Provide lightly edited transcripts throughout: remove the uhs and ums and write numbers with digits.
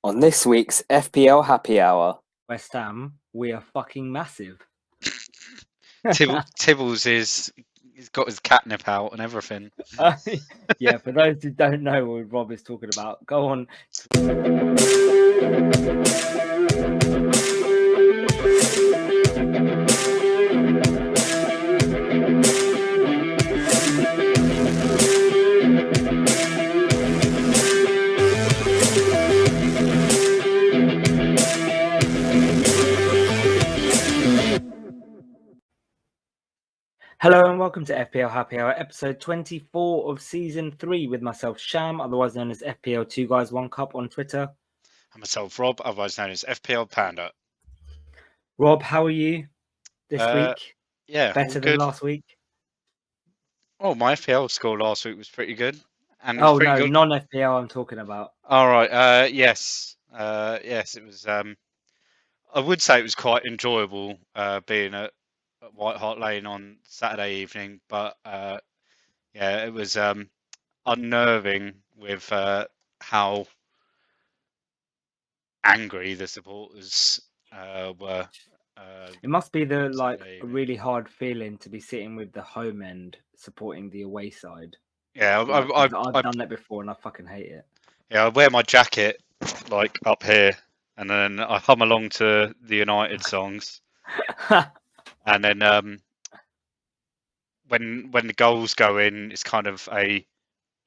On this week's FPL Happy Hour, West Ham, we are fucking massive. Tibbles he's got his catnip out and everything. Yeah, for those who don't know what Rob is talking about, go on. Hello and welcome to FPL Happy Hour, episode 24 of season 3 with myself, Sham, otherwise known as FPL 2 Guys 1 Cup on Twitter. And myself, Rob, otherwise known as FPL Panda. Rob, how are you this week? Yeah, Better than last week? Oh, my FPL score last week was pretty good. And oh no, non-FPL I'm talking about. All right. Yes. Yes, it was. I would say it was quite enjoyable being at White Hart Lane on Saturday evening, but yeah, it was unnerving with how angry the supporters were. It must be a really hard feeling to be sitting with the home end supporting the away side. Yeah, I've done that before and I fucking hate it. Yeah, I wear my jacket like up here, and then I hum along to the United songs, and then when the goals go in, it's kind of a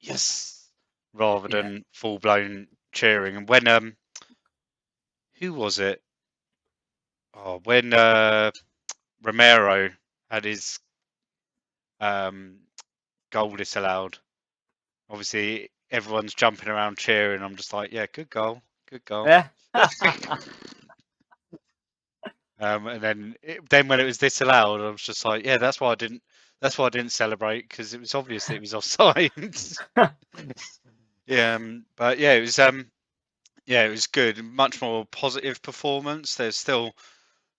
yes rather than full blown cheering. And when who was it? Oh, when Romero had his goal disallowed, obviously everyone's jumping around cheering. I'm just like, yeah, good goal, good goal. Yeah. And then when it was disallowed, I was just like, yeah, that's why I didn't celebrate, because it was obvious that it was offside. Yeah, but yeah, it was good. Much more positive performance. There's still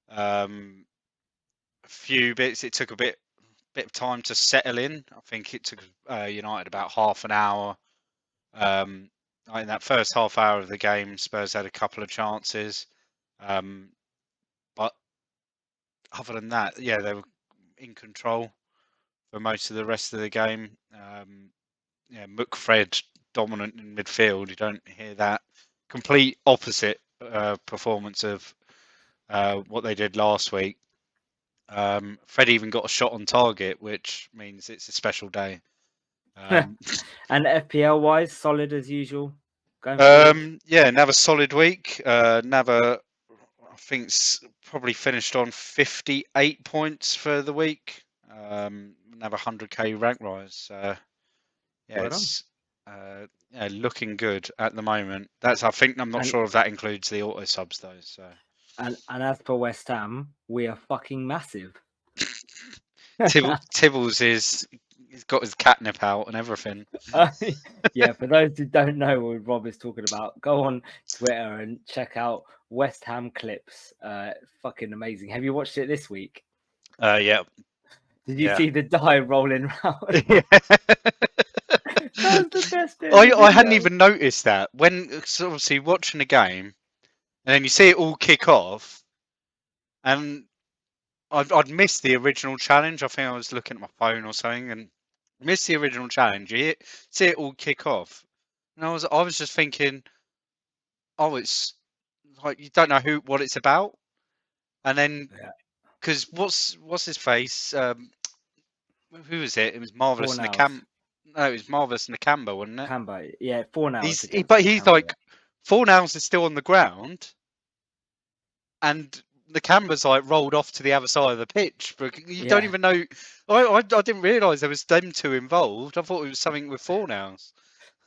a few bits. It took a bit of time to settle in. I think it took United about half an hour. In that first half hour of the game, Spurs had a couple of chances, but other than that, yeah, they were in control for most of the rest of the game. Yeah, McFred dominant in midfield. You don't hear that. Complete opposite performance of what they did last week. Fred even got a shot on target, which means it's a special day. And FPL wise, solid as usual. Going forward. Yeah, another solid week. Another, I think, probably finished on 58 points for the week. Another 100k rank rise. Yeah, Well it's yeah, looking good at the moment. I'm not sure if that includes the auto subs though. So. And as for West Ham, we are fucking massive. Tibbles he's got his catnip out and everything. Yeah, for those who don't know what Rob is talking about, go on Twitter and check out West Ham clips. Fucking amazing. Have you watched it this week? Yeah. Did you see the die rolling around? Yeah. That was the best bit. I hadn't even noticed that. When obviously watching the game, and then you see it all kick off, and I'd missed the original challenge. I think I was looking at my phone or something and missed the original challenge. You see it all kick off, and I was just thinking, oh, it's like you don't know what it's about, and then because what's his face? Who was it? It was Marvelous Nakamba. No, it was Marvelous Nakamba, wasn't it? Nakamba, yeah, 4 now. But he's like 4 nows is still on the ground, and Nakamba's like rolled off to the other side of the pitch. But you don't even know. I didn't realise there was them two involved. I thought it was something with 4 nows.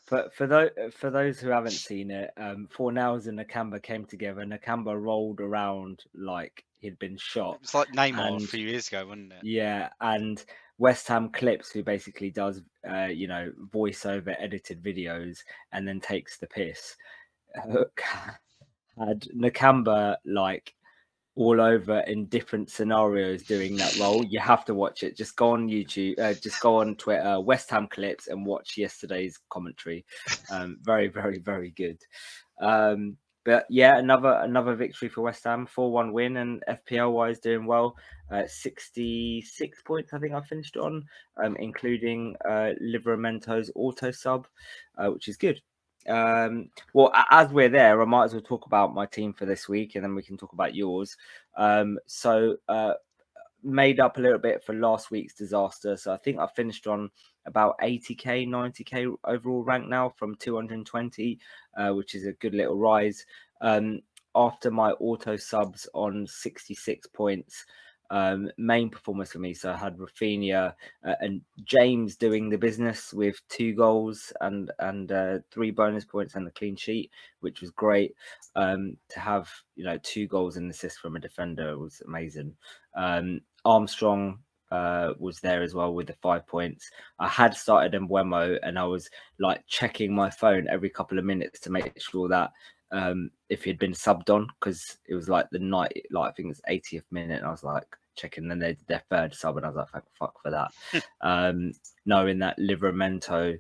But for those who haven't seen it, 4 nows and Nakamba came together. Nakamba rolled around like he'd been shot. It was like Neymar a few years ago, wasn't it? Yeah, and West Ham Clips, who basically does voiceover edited videos and then takes the piss, had Nakamba like all over in different scenarios doing that role. You have to watch it. Just go on YouTube, just go on Twitter, West Ham Clips, and watch yesterday's commentary. Very, very, very good. But yeah, another victory for West Ham, 4-1 win, and FPL wise doing well. 66 points, I think I finished on, including Liveramento's auto sub, which is good. Well, as we're there, I might as well talk about my team for this week, and then we can talk about yours. So made up a little bit for last week's disaster. So I think I finished on about 80k, 90k overall rank now from 220, which is a good little rise. After my auto subs on 66 points, main performance for me. So I had Rafinha and James doing the business with 2 goals and 3 bonus points and the clean sheet, which was great. To have 2 goals and assist from a defender was amazing. Armstrong was there as well with the 5 points. I had started Mbeumo and I was like checking my phone every couple of minutes to make sure that if he'd been subbed on, because it was like the night, like I think it was 80th minute, and I was like checking, then they did their 3rd sub, and I was like, fuck for that. Knowing that Livramento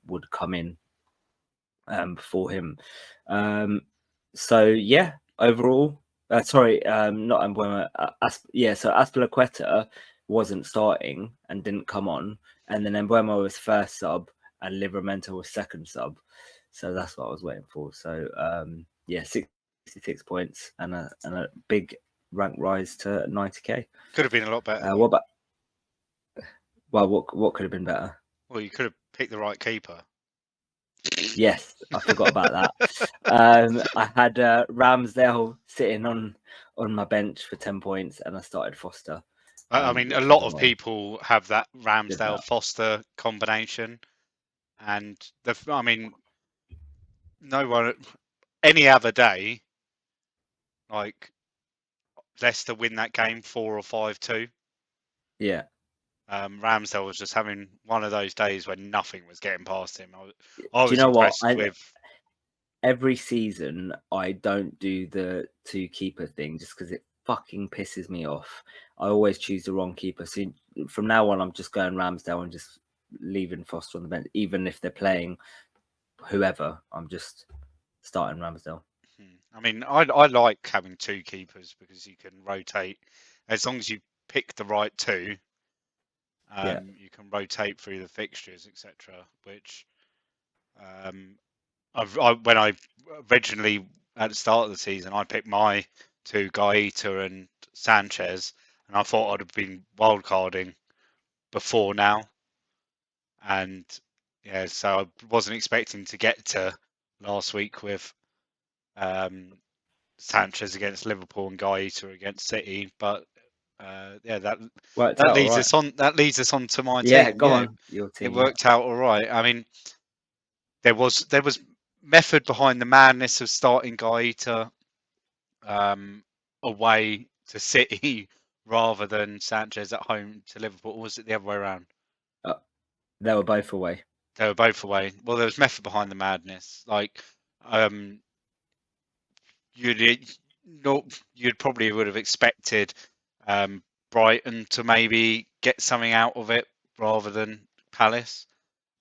would come in before him. So yeah, overall, sorry, not Mbeumo. So Azpilicueta wasn't starting and didn't come on, and then Mbeumo was 1st sub and Livramento was 2nd sub. So that's what I was waiting for. So yeah, 66 points and a big rank rise to 90k. Could have been a lot better. What about? Well, what could have been better? Well, you could have picked the right keeper. Yes, I forgot about that. I had Ramsdale sitting on my bench for 10 points, and I started Foster. I mean, a which lot was of annoying. people have that Did Ramsdale that. Foster combination, and I mean, no one any other day, like Leicester win that game 4 or 5-2. Yeah. Ramsdale was just having one of those days when nothing was getting past him. I Do you was know what? impressed with. Every season I don't do the 2 keeper thing just because it fucking pisses me off. I always choose the wrong keeper. So from now on, I'm just going Ramsdale and just leaving Foster on the bench, even if they're playing whoever. I'm just starting Ramsdale. I mean, I like having 2 keepers because you can rotate as long as you pick the right 2. Yeah. You can rotate through the fixtures, etc. Which when I originally at the start of the season, I picked my 2, Gaeta and Sanchez, and I thought I'd have been wildcarding before now, and yeah, so I wasn't expecting to get to last week with Sanchez against Liverpool and Gaeta against City, but yeah, that leads us on. That leads us on to my Yeah, team. go Yeah, on. Your team. it worked out all right. I mean, there was method behind the madness of starting Gaeta away to City rather than Sanchez at home to Liverpool. Or was it the other way around? They were both away. They were both away. Well, there was method behind the madness. Like, you'd probably would have expected Brighton to maybe get something out of it rather than Palace.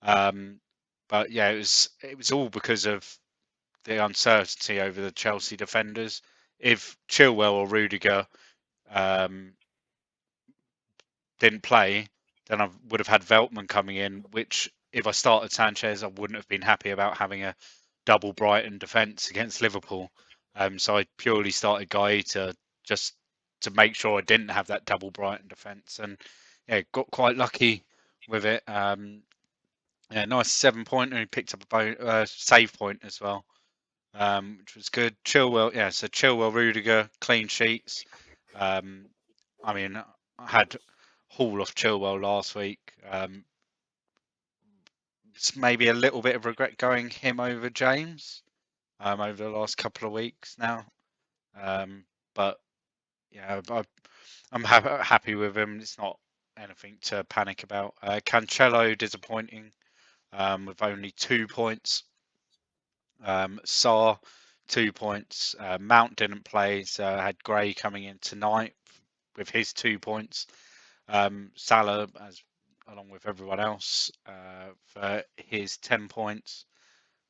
But yeah, it was all because of the uncertainty over the Chelsea defenders. If Chilwell or Rudiger didn't play, then I would have had Veltman coming in, which if I started Sanchez, I wouldn't have been happy about having a double Brighton defence against Liverpool. So I purely started Gaeta just to make sure I didn't have that double Brighton defence, and yeah, got quite lucky with it. Yeah, nice 7 point, and he picked up a save point as well, which was good. Chilwell, yeah, so Chilwell, Rudiger, clean sheets. I mean, I had haul off Chilwell last week. It's maybe a little bit of regret going him over James over the last couple of weeks now. But yeah, I'm happy with him. It's not anything to panic about. Cancelo disappointing with only 2 points. Sarr 2 points. Mount didn't play, so I had Gray coming in tonight with his 2 points. Salah, along with everyone else, for his 10 points.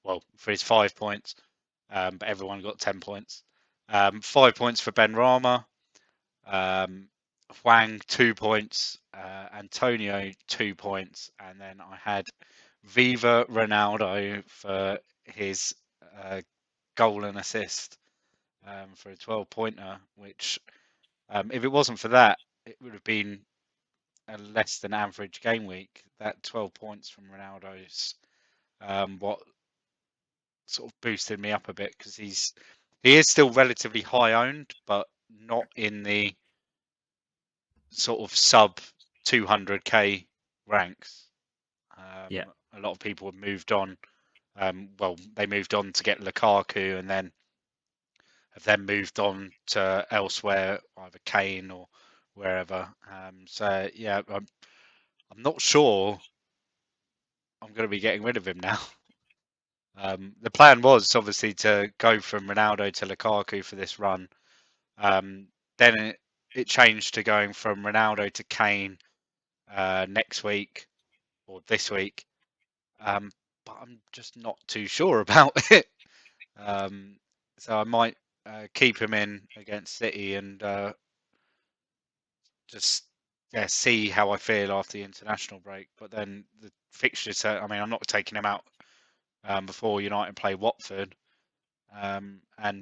Well, for his 5 points. but everyone got 10 points. 5 points for Ben Rama. Huang 2 points, Antonio 2 points, and then I had Viva Ronaldo for his goal and assist for a 12-pointer, which if it wasn't for that, it would have been a less than average game week. That 12 points from Ronaldo's what sort of boosted me up a bit, because he is still relatively high owned, but not in the sort of sub 200k ranks. Yeah. A lot of people have moved on. Well, they moved on to get Lukaku, and then have then moved on to elsewhere, either Kane or wherever. So yeah, I'm not sure I'm going to be getting rid of him now. The plan was obviously to go from Ronaldo to Lukaku for this run. Then it changed to going from Ronaldo to Kane next week or this week. But I'm just not too sure about it. So I might keep him in against City and just see how I feel after the international break. But then the fixtures, I mean, I'm not taking him out before United play Watford. And I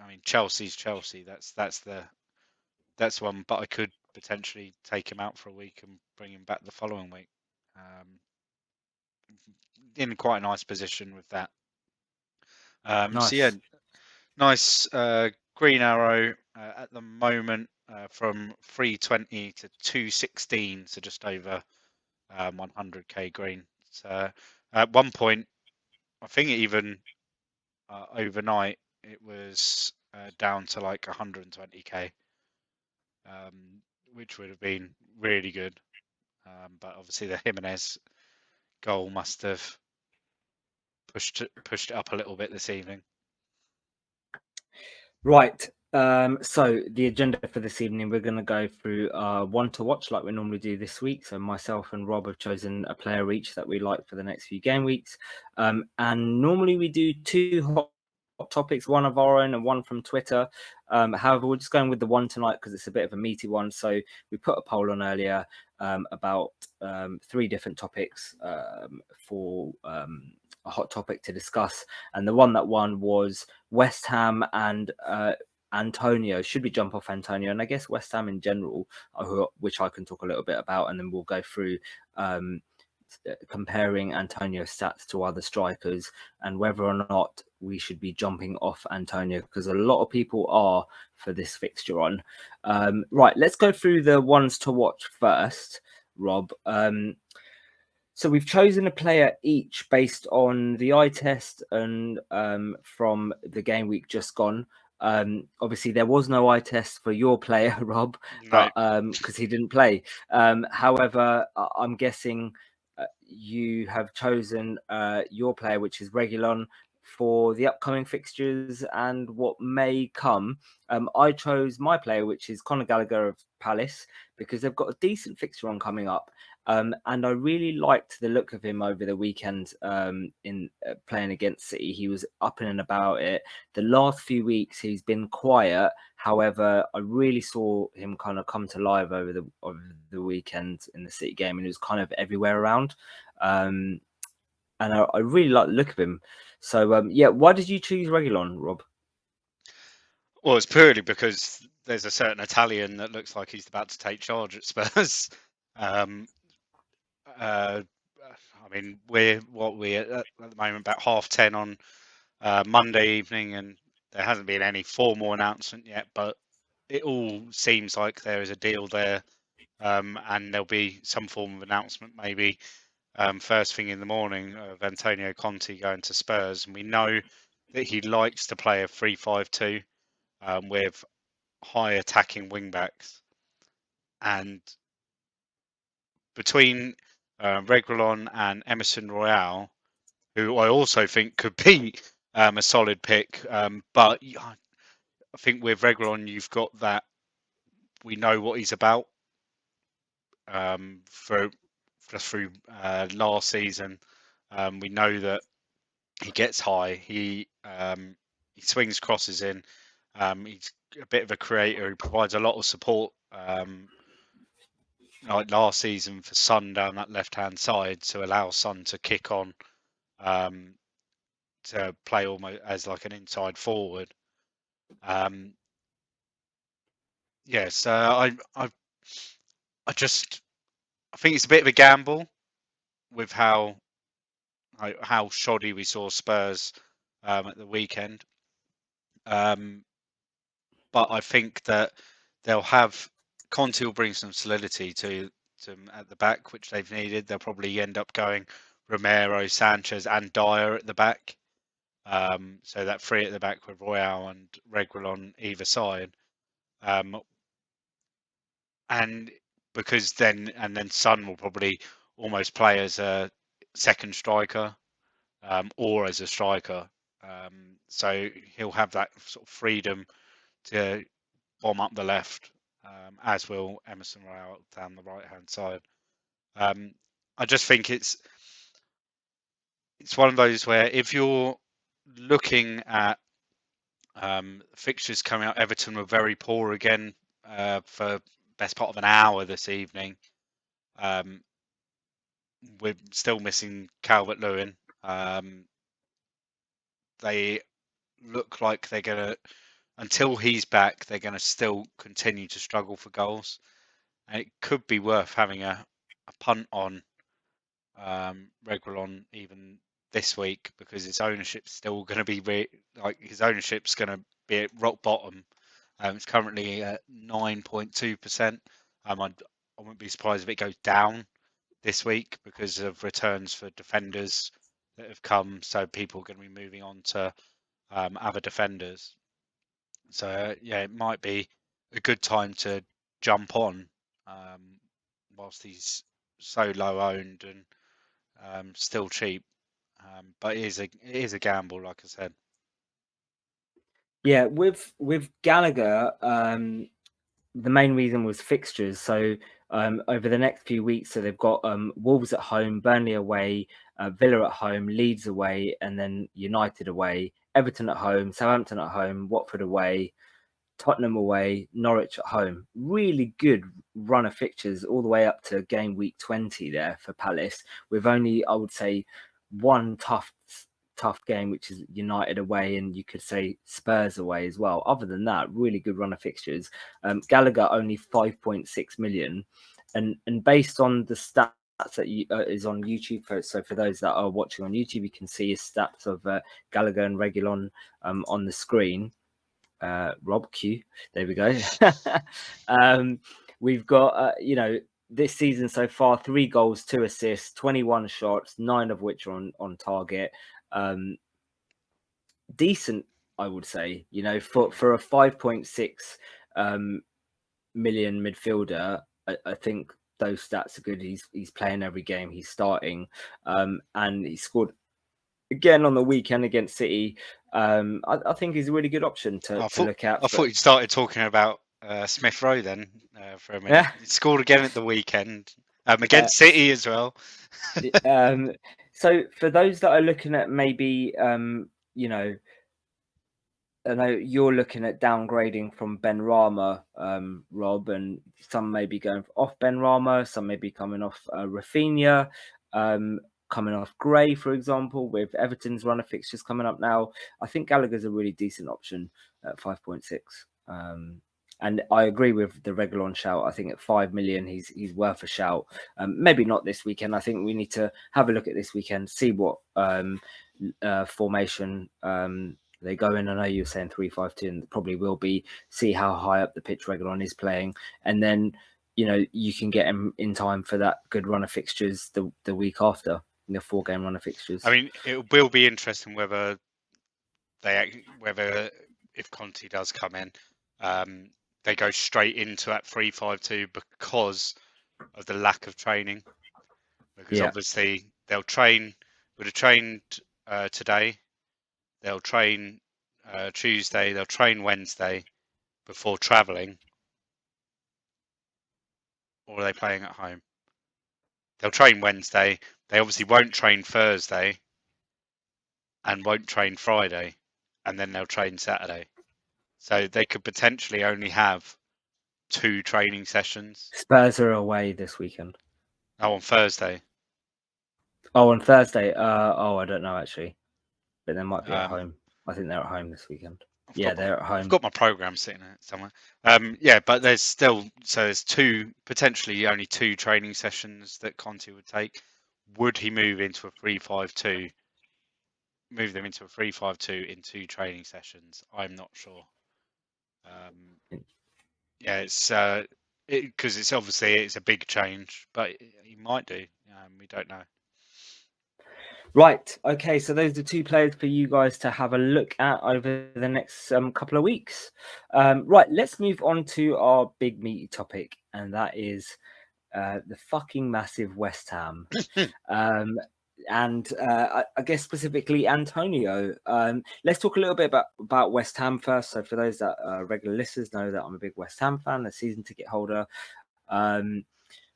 mean, Chelsea's Chelsea. That's one. But I could potentially take him out for a week and bring him back the following week. In quite a nice position with that. Nice. So yeah, nice green arrow at the moment from 320 to 216, so just over 100k green. So at one point, I think even overnight, it was down to like 120k, which would have been really good. But obviously the Jimenez goal must have pushed it up a little bit this evening. Right. So the agenda for this evening, we're going to go through one to watch like we normally do this week. So myself and Rob have chosen a player each that we like for the next few game weeks. And normally we do two hot topics, one of our own and one from Twitter. However, we're just going with the one tonight because it's a bit of a meaty one. So we put a poll on earlier about 3 different topics for a hot topic to discuss. And the one that won was West Ham and Antonio. Should we jump off Antonio? And I guess West Ham in general, which I can talk a little bit about, and then we'll go through comparing Antonio's stats to other strikers and whether or not we should be jumping off Antonio, because a lot of people are for this fixture on. Right, let's go through the ones to watch first, Rob. So we've chosen a player each based on the eye test and from the game week just gone. Obviously, there was no eye test for your player, Rob, but because he didn't play. However, I'm guessing you have chosen your player, which is Reguilon, for the upcoming fixtures and what may come. I chose my player, which is Conor Gallagher of Palace, because they've got a decent fixture on coming up. And I really liked the look of him over the weekend in playing against City. He was up and about it. The last few weeks, he's been quiet. However, I really saw him kind of come to life over the weekend in the City game, and he was kind of everywhere around. And I really like the look of him. So, yeah, why did you choose Reguilon, Rob? Well, it's purely because there's a certain Italian that looks like he's about to take charge at Spurs. I mean, we're at the moment about 10:30 on Monday evening, and there hasn't been any formal announcement yet, but it all seems like there is a deal there, and there'll be some form of announcement maybe first thing in the morning of Antonio Conte going to Spurs. And we know that he likes to play a 3-5-2 with high attacking wing backs, and between Reguilon and Emerson Royale, who I also think could be a solid pick. But I think with Reguilon, you've got that we know what he's about through last season. We know that He gets high. He swings crosses in. He's a bit of a creator. He provides a lot of support. Like last season for Son down that left-hand side to allow Son to kick on, to play almost as like an inside forward. Yes, I think it's a bit of a gamble with how shoddy we saw Spurs at the weekend. But I think that they'll have Conte will bring some solidity to at the back, which they've needed. They'll probably end up going Romero, Sanchez, and Dyer at the back. So that three at the back with Royale and Reguilon either side. And because then Son will probably almost play as a second striker, or as a striker. So he'll have that sort of freedom to bomb up the left, as will Emerson Royale down the right hand side. I just think it's one of those where if you're looking at fixtures coming out, Everton were very poor again for best part of an hour this evening. We're still missing Calvert-Lewin. They look like they're gonna, until he's back, they're gonna still continue to struggle for goals, and it could be worth having a punt on Reguilon even this week, because his ownership's still going to be his ownership's going to be at rock bottom. It's currently at 9.2%. I wouldn't be surprised if it goes down this week because of returns for defenders that have come. So people are going to be moving on to other defenders. So yeah, it might be a good time to jump on whilst he's so low owned and still cheap. But it is a gamble, like I said. Yeah, with Gallagher, the main reason was fixtures. So over the next few weeks, so they've got Wolves at home, Burnley away, Villa at home, Leeds away, and then United away, Everton at home, Southampton at home, Watford away, Tottenham away, Norwich at home. Really good run of fixtures all the way up to game week 20 there for Palace, with only, I would say, one tough game, which is United away, and you could say Spurs away as well. Other than that, really good run of fixtures. Gallagher only 5.6 million, and based on the stats that is on YouTube. So for those that are watching on YouTube, you can see his stats of Gallagher and Reguilon on the screen. Rob Q, there we go. We've got this season so far, 3 goals, 2 assists, 21 shots, 9 of which are on target. Decent, I would say, for a 5.6 million midfielder. I think those stats are good. He's playing every game, he's starting, and he scored again on the weekend against City. I think he's a really good option to look at. I thought you started talking about Smith Rowe then for a minute. He scored again at the weekend against City as well. So for those that are looking at maybe, I know you're looking at downgrading from Ben Rama, Rob, and some may be going off Ben Rama, some may be coming off Rafinha, coming off Gray, for example, with Everton's run of fixtures coming up now. I think Gallagher's a really decent option at 5.6. And I agree with the Reguilon shout. I think at 5 million, he's worth a shout. Maybe not this weekend. I think we need to have a look at this weekend, see what formation they go in. I know you're saying 3-5-2, and probably will be. See how high up the pitch Reguilon is playing, and then you can get him in time for that good run of fixtures the week after, the 4-game run of fixtures. I mean, it will be interesting whether if Conte does come in, they go straight into that 3-5-2 because of the lack of training. Because obviously they'll train. Would have trained today. They'll train Tuesday. They'll train Wednesday before travelling. Or are they playing at home? They'll train Wednesday. They obviously won't train Thursday. and won't train Friday, and then they'll train Saturday. So they could potentially only have 2 training sessions. Spurs are away this weekend. Oh, on Thursday. Oh, on Thursday. I don't know actually, but they might be at home. I think they're at home this weekend. They're at home. I've got my program sitting there somewhere. But there's still there's potentially only 2 training sessions that Conte would take. Would he move into a 3-5-2? Move them into a 3-5-2 in 2 training sessions? I'm not sure. It's because it's obviously it's a big change, but he might do. We don't know. Right. Okay. So those are 2 players for you guys to have a look at over the next couple of weeks. Right. Let's move on to our big meaty topic, and that is the fucking massive West Ham. And I guess specifically Antonio. Let's talk a little bit about West Ham first. So for those that regular listeners know that I'm a big West Ham fan, a season ticket holder.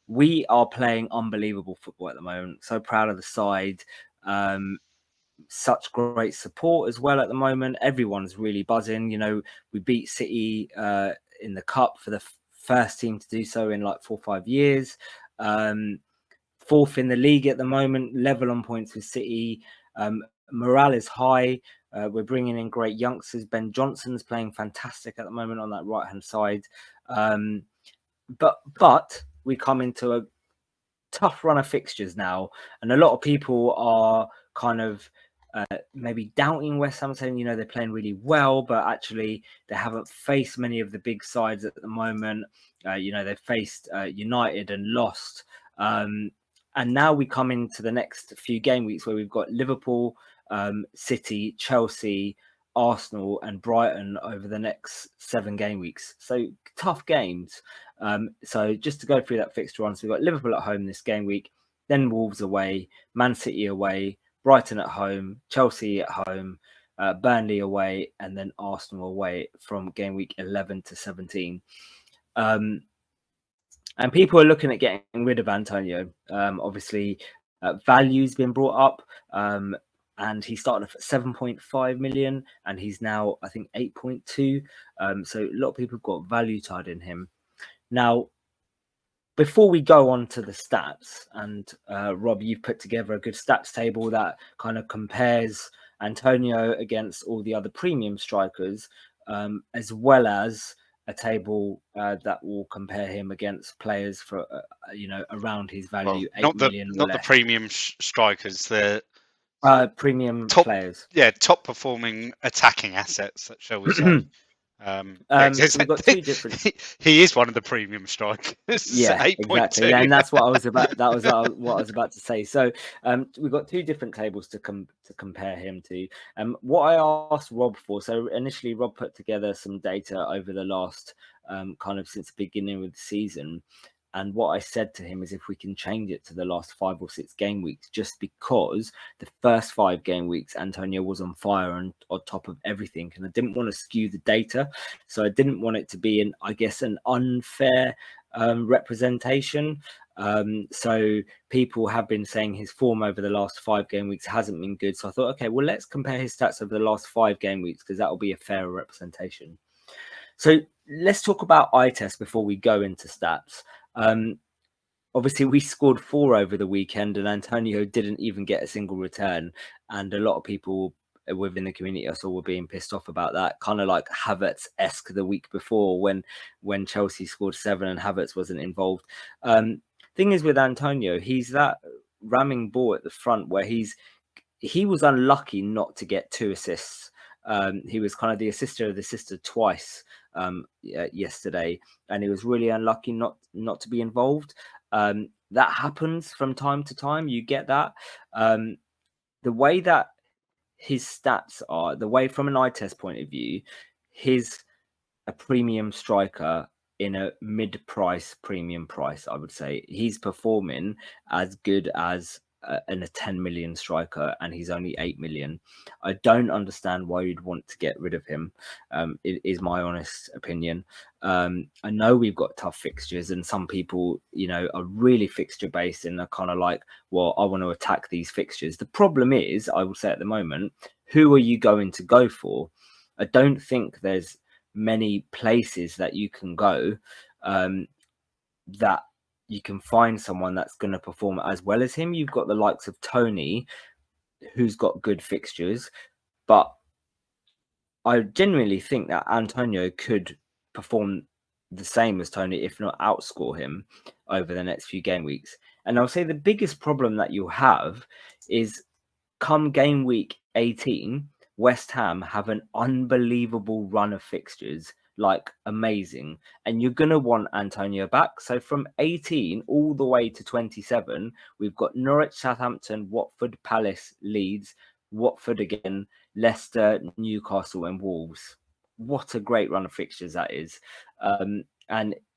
We are playing unbelievable football at the moment. So proud of the side. Such great support as well at the moment. Everyone's really buzzing. You know, we beat City in the cup for the first team to do so in like 4 or 5 years. 4th in the league at the moment, level on points with City. Morale is high. We're bringing in great youngsters. Ben Johnson's playing fantastic at the moment on that right hand side. But we come into a tough run of fixtures now, and a lot of people are kind of maybe doubting West Ham, saying, you know, they're playing really well, but actually they haven't faced many of the big sides at the moment. You know, they've faced United and lost. And now we come into the next few game weeks where we've got Liverpool, City, Chelsea, Arsenal and Brighton over the next 7 game weeks. So tough games. So just to go through that fixture run, so we've got Liverpool at home this game week, then Wolves away, Man City away, Brighton at home, Chelsea at home, Burnley away, and then Arsenal away from game week 11 to 17. And people are looking at getting rid of Antonio. Obviously, value's been brought up. And he started off at 7.5 million, and he's now, I think, 8.2. So a lot of people have got value tied in him. Now, before we go on to the stats, and Rob, you've put together a good stats table that kind of compares Antonio against all the other premium strikers, as well as a table that will compare him against players for, around his value, Well, 8 million or not less. the premium strikers, the premium top players. Yeah, top performing attacking assets, shall we say. So we've got 2 different. He is one of the premium strikers. Yeah, 8.2. exactly, and that's what I was about. That was what I was about to say. So we've got 2 different tables to compare him to. What I asked Rob for. So initially, Rob put together some data over the last kind of since the beginning of the season. And what I said to him is if we can change it to the last 5 or 6 game weeks, just because the first 5 game weeks, Antonio was on fire and on top of everything. And I didn't want to skew the data. So I didn't want it to be an unfair representation. So people have been saying his form over the last 5 game weeks hasn't been good. So I thought, okay, well, let's compare his stats over the last 5 game weeks, because that will be a fairer representation. So let's talk about eye test before we go into stats. Obviously, we scored 4 over the weekend, and Antonio didn't even get a single return. And a lot of people within the community I saw were being pissed off about that, kind of like Havertz-esque the week before when Chelsea scored 7 and Havertz wasn't involved. Thing is with Antonio, he's that ramming ball at the front where he was unlucky not to get 2 assists. He was kind of the assister of the sister twice yesterday, and he was really unlucky not to be involved. That happens from time to time. You get that. The way that his stats are, the way from an eye test point of view, he's a premium striker in a mid-price premium price. I would say he's performing as good as a 10 million striker, and he's only 8 million. I don't understand why you'd want to get rid of him. It is my honest opinion. I know we've got tough fixtures, and some people, are really fixture based and are kind of like, well, I want to attack these fixtures. The problem is, I will say at the moment, who are you going to go for? I don't think there's many places that you can go that you can find someone that's going to perform as well as him. You've got the likes of Tony, who's got good fixtures, but I genuinely think that Antonio could perform the same as Tony, if not outscore him over the next few game weeks. And I'll say the biggest problem that you have is come game week 18, West Ham have an unbelievable run of fixtures, like amazing. And you're going to want Antonio back. So from 18 all the way to 27, we've got Norwich, Southampton, Watford, Palace, Leeds, Watford again, Leicester, Newcastle, and Wolves. What a great run of fixtures that is.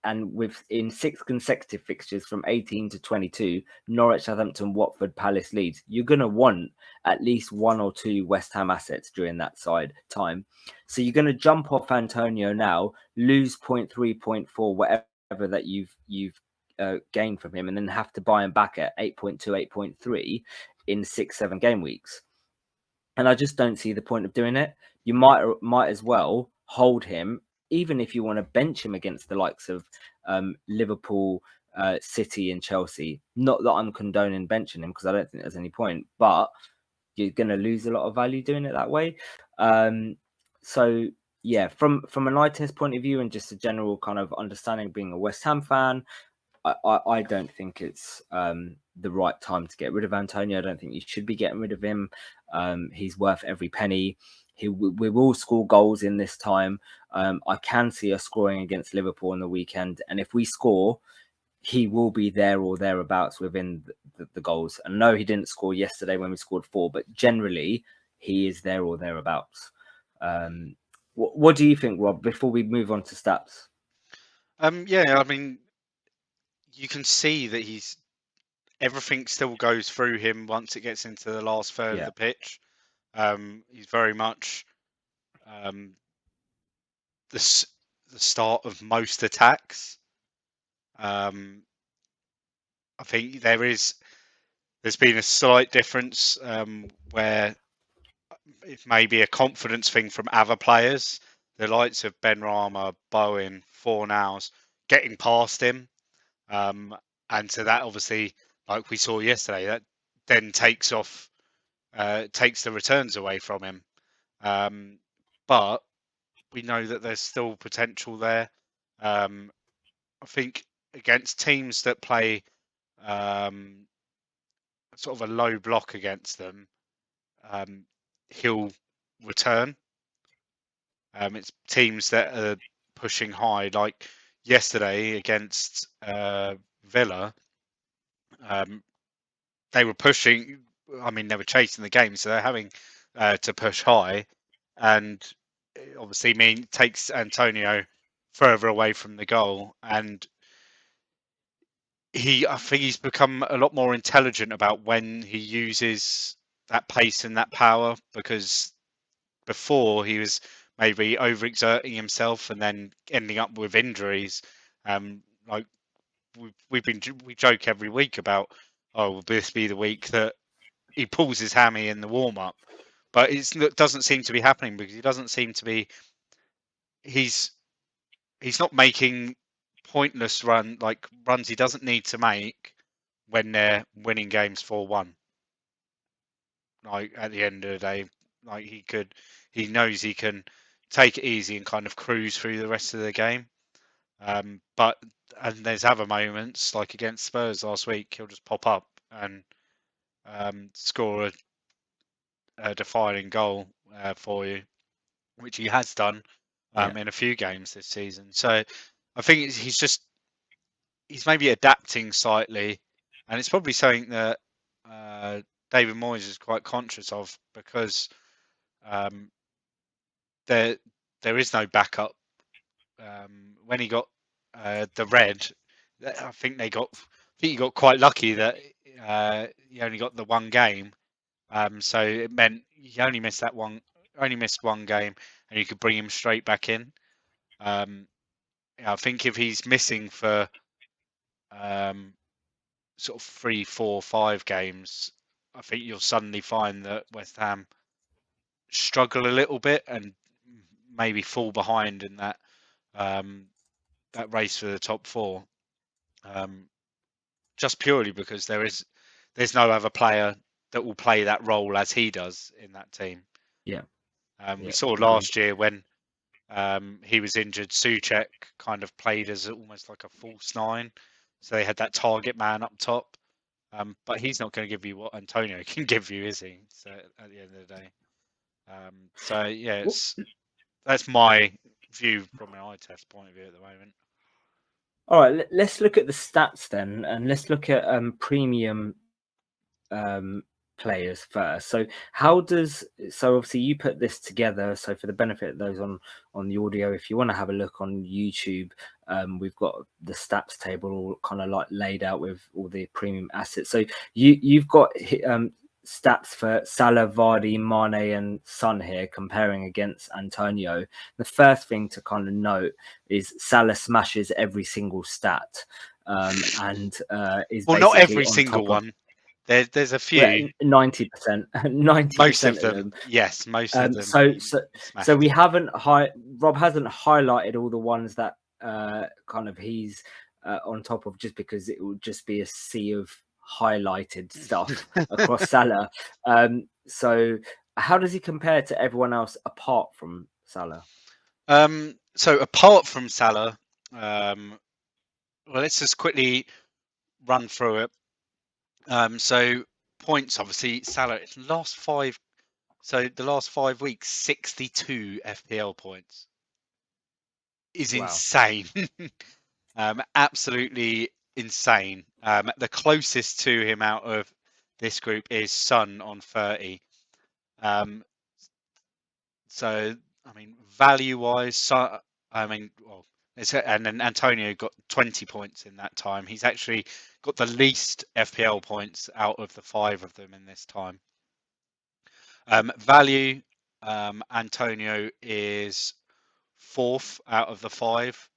And with in 6 consecutive fixtures from 18 to 22, Norwich, Southampton, Watford, Palace, Leeds, you're going to want at least 1 or 2 West Ham assets during that side time. So you're going to jump off Antonio now, lose 0.3, 0.4, whatever that you've gained from him, and then have to buy him back at 8.2, 8.3 in 6-7 game weeks. And I just don't see the point of doing it. You might as well hold him, even if you want to bench him against the likes of Liverpool, City, and Chelsea. Not that I'm condoning benching him, because I don't think there's any point, but you're going to lose a lot of value doing it that way. So yeah, from an eye test point of view and just a general kind of understanding, being a West Ham fan, I don't think it's the right time to get rid of Antonio. I don't think you should be getting rid of him. He's worth every penny. We will score goals in this time. I can see us scoring against Liverpool on the weekend, and if we score, he will be there or thereabouts within the goals. And no, he didn't score yesterday when we scored 4, but generally he is there or thereabouts. What do you think, Rob, before we move on to stats? Yeah, I mean, you can see that everything still goes through him once it gets into the last third of the pitch. He's very much the start of most attacks. I think there's been a slight difference where it may be a confidence thing from other players. The likes of Ben Rama, Bowen, Fornals getting past him. And so that obviously, like we saw yesterday, that then takes the returns away from him. But we know that there's still potential there. I think against teams that play sort of a low block against them, he'll return. It's teams that are pushing high, like yesterday against Villa. They were pushing. I mean, they were chasing the game, so they're having to push high, and obviously takes Antonio further away from the goal, and I think he's become a lot more intelligent about when he uses that pace and that power, because before he was maybe overexerting himself and then ending up with injuries. Like we joke every week about, oh, will this be the week that he pulls his hammy in the warm up? But it doesn't seem to be happening, because he doesn't seem to be. He's not making pointless runs he doesn't need to make when they're winning games 4-1. Like at the end of the day, like he knows he can take it easy and kind of cruise through the rest of the game. And there's other moments, like against Spurs last week, he'll just pop up and score a defining goal for you, which he has done in a few games this season. So I think he's maybe adapting slightly, and it's probably something that David Moyes is quite conscious of, because there is no backup. When he got the red, I think he got quite lucky that he only got the one game. So it meant he only missed one game, and you could bring him straight back in. I think if he's missing for sort of 3, 4, 5 games, I think you'll suddenly find that West Ham struggle a little bit and maybe fall behind in that that race for the top four, just purely because there's no other player that will play that role as he does in that team. Yeah. We saw last year when he was injured, Souček kind of played as almost like a false nine, so they had that target man up top. But he's not going to give you what Antonio can give you, is he? So at the end of the day, so yeah, that's my view from an eye test point of view at the moment. All right, let's look at the stats then, and let's look at premium players first. So obviously you put this together, so for the benefit of those on the audio, if you want to have a look on YouTube, we've got the stats table all kind of like laid out with all the premium assets. So you've got stats for Salah, Vardy, Mane and Son here comparing against Antonio. The first thing to kind of note is Salah smashes every single stat, and is well, basically not every on single top one. There's a few. 90%, 90% Most of them. Yes, most of them. So we haven't Rob hasn't highlighted all the ones that kind of he's on top of, just because it would just be a sea of highlighted stuff across Salah. So how does he compare to everyone else apart from Salah? So apart from Salah, well, let's just quickly run through it. So points, obviously, Salah the last 5 weeks, 62 FPL points is insane. Absolutely insane. The closest to him out of this group is Son on 30. So I mean, value-wise, and then Antonio got 20 points in that time. He's actually got the least FPL points out of the 5 of them in this time. Value, Antonio is 4th out of the 5.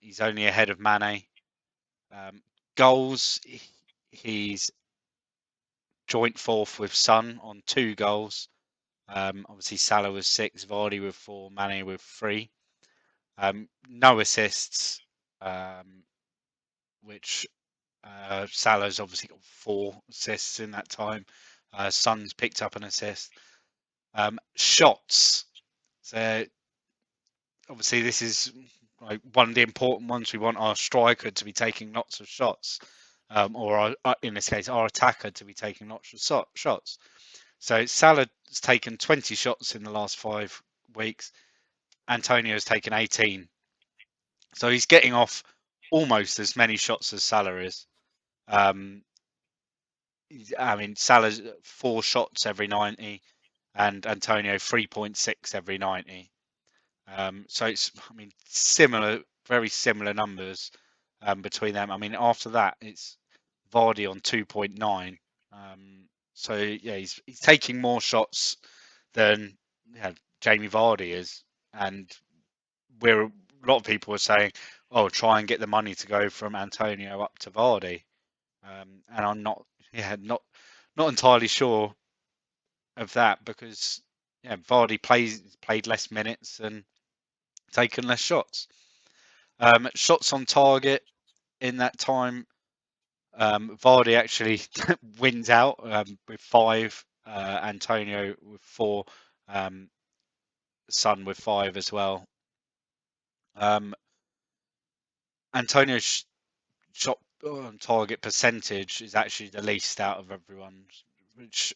He's only ahead of Mane. Goals, he's joint 4th with Son on 2 goals. Obviously, Salah with 6, Vardy with 4, Mane with 3. No assists, which Salah's obviously got 4 assists in that time. Son's picked up an assist. Shots. So obviously this is like one of the important ones. We want our striker to be taking lots of shots, or in this case, our attacker to be taking lots of shots. So Salah's taken 20 shots in the last 5 weeks. Antonio's taken 18. So he's getting off almost as many shots as Salah is. I mean, Salah's 4 shots every 90 and Antonio 3.6 every 90. So it's, I mean, very similar numbers between them. I mean, after that, it's Vardy on 2.9. So yeah, he's taking more shots than Jamie Vardy is, and a lot of people are saying, "Oh, try and get the money to go from Antonio up to Vardy," and I'm not entirely sure of that, because Vardy played less minutes and taken less shots. Shots on target in that time, Vardy actually wins out with 5, Antonio with 4, Son with 5 as well. Antonio's shot on target percentage is actually the least out of everyone, which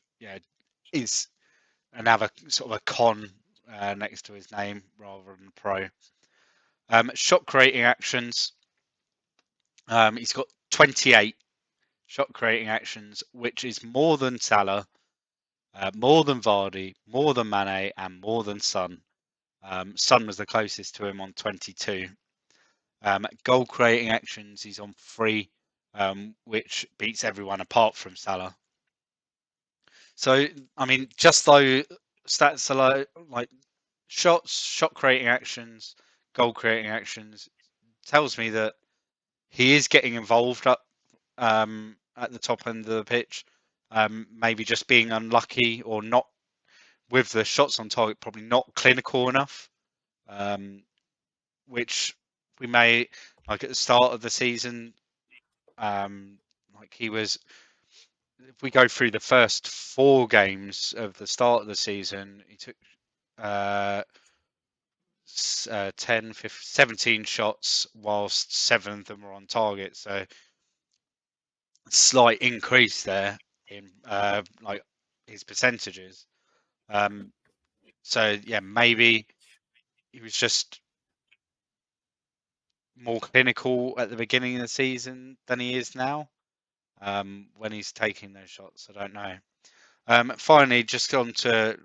is another sort of a con next to his name rather than pro. Shot creating actions, he's got 28 shot creating actions, which is more than Salah, more than Vardy, more than Mane, and more than Son. Son was the closest to him on 22. Goal creating actions, he's on 3, which beats everyone apart from Salah. So, I mean, just though stats are like shots, shot creating actions, goal creating actions, tells me that he is getting involved up at the top end of the pitch. Maybe just being unlucky or not with the shots on target probably not clinical enough, which we may, like at the start of the season, like he was. If we go through the first 4 games of the start of the season, he took 10, 15, 17 shots, whilst 7 of them were on target. So slight increase there in like his percentages. So yeah, maybe he was just more clinical at the beginning of the season than he is now. When he's taking those shots, I don't know. Finally, just go on to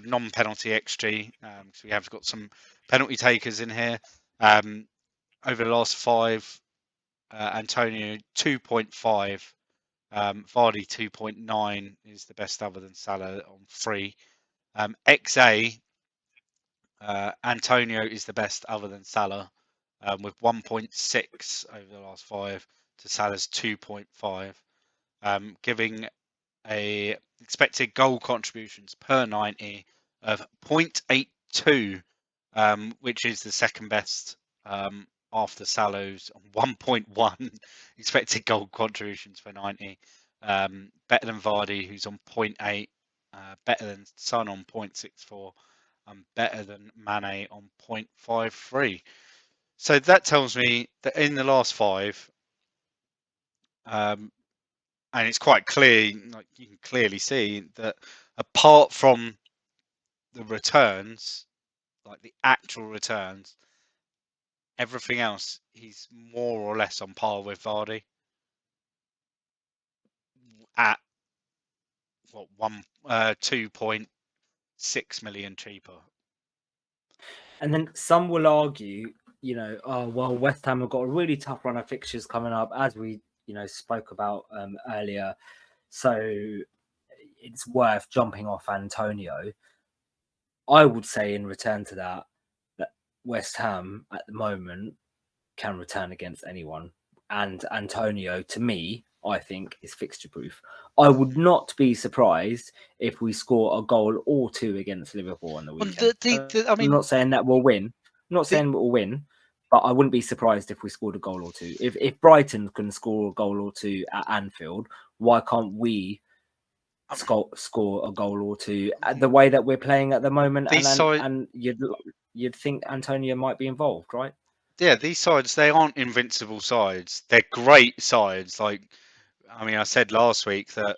non-penalty XG, because we have got some penalty takers in here. Over the last 5, Antonio 2.5, Vardy 2.9 is the best other than Salah on 3. XA, Antonio is the best other than Salah, with 1.6 over the last 5 to Salah's 2.5, giving a expected goal contributions per 90 of 0.82, which is the second best after Salah's 1.1 expected goal contributions per 90. Better than Vardy, who's on 0.8, better than Son on 0.64, and better than Mane on 0.53. So that tells me that in the last 5, and it's quite clear, like you can clearly see that apart from the returns, like the actual returns, everything else, he's more or less on par with Vardy at what 2.6 million cheaper. And then some will argue, oh well, West Ham have got a really tough run of fixtures coming up, as we spoke about earlier. So it's worth jumping off Antonio. I would say in return to that West Ham at the moment can return against anyone, and Antonio, to me, I think is fixture proof. I would not be surprised if we score a goal or 2 against Liverpool on the weekend. I mean, I'm not saying that we'll win. I'm not saying we'll win, but I wouldn't be surprised if we scored a goal or 2. If Brighton can score a goal or 2 at Anfield, why can't we score a goal or 2 the way that we're playing at the moment? And you'd think Antonio might be involved, right? Yeah, these sides, they aren't invincible sides. They're great sides. Like, I mean, I said last week that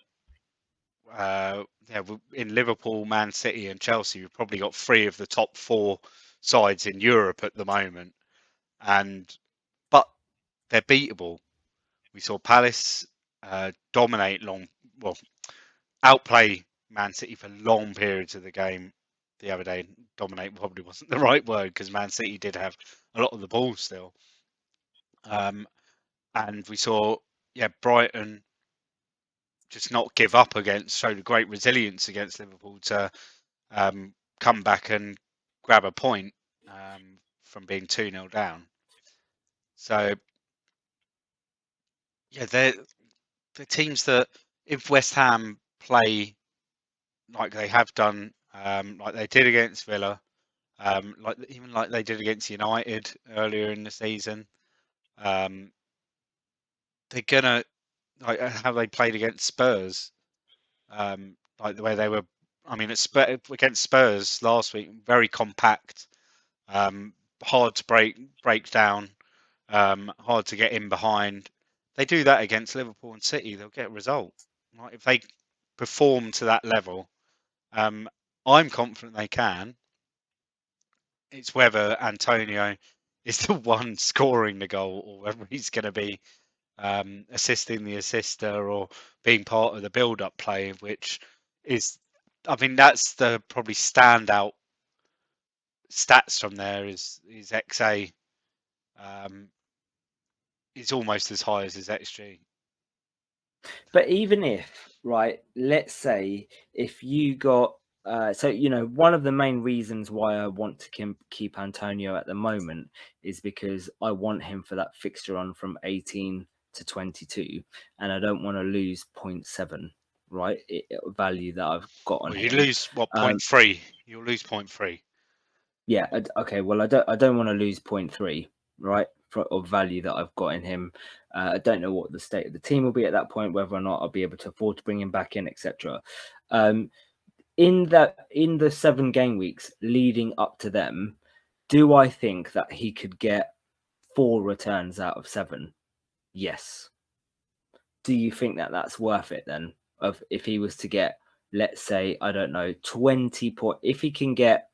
in Liverpool, Man City, and Chelsea, we've probably got 3 of the top 4 sides in Europe at the moment, but they're beatable. We saw Palace outplay Man City for long periods of the game the other day. Dominate probably wasn't the right word, because Man City did have a lot of the ball still. And we saw, Brighton just not give up showed a great resilience against Liverpool to come back and grab a point from being 2-0 down. So, yeah, they're the teams that, if West Ham play like they have done, like they did against Villa, like they did against United earlier in the season, they're gonna, like how they played against Spurs, like the way they were. I mean, against Spurs last week, very compact, hard to break down, hard to get in behind. They do that against Liverpool and City, they'll get a result. Right? If they perform to that level, I'm confident they can. It's whether Antonio is the one scoring the goal, or whether he's going to be assisting the assister, or being part of the build-up play, which is, I mean, that's the probably standout stats from there is XA. Is almost as high as his XG. But even if, right, let's say if you got, one of the main reasons why I want to keep Antonio at the moment is because I want him for that fixture on from 18 to 22, and I don't want to lose 0.7, right? Value that I've got on Well, you him. lose what 0.3? You'll lose 0.3. Yeah. Okay. Well, I don't want to lose 0.3, right, of value that I've got in him. I don't know what the state of the team will be at that point, whether or not I'll be able to afford to bring him back in, etc. In the 7 game weeks leading up to them, do I think that he could get 4 returns out of 7? Yes. Do you think that that's worth it then? Of if he was to get, let's say, I don't know, 20 point, if he can get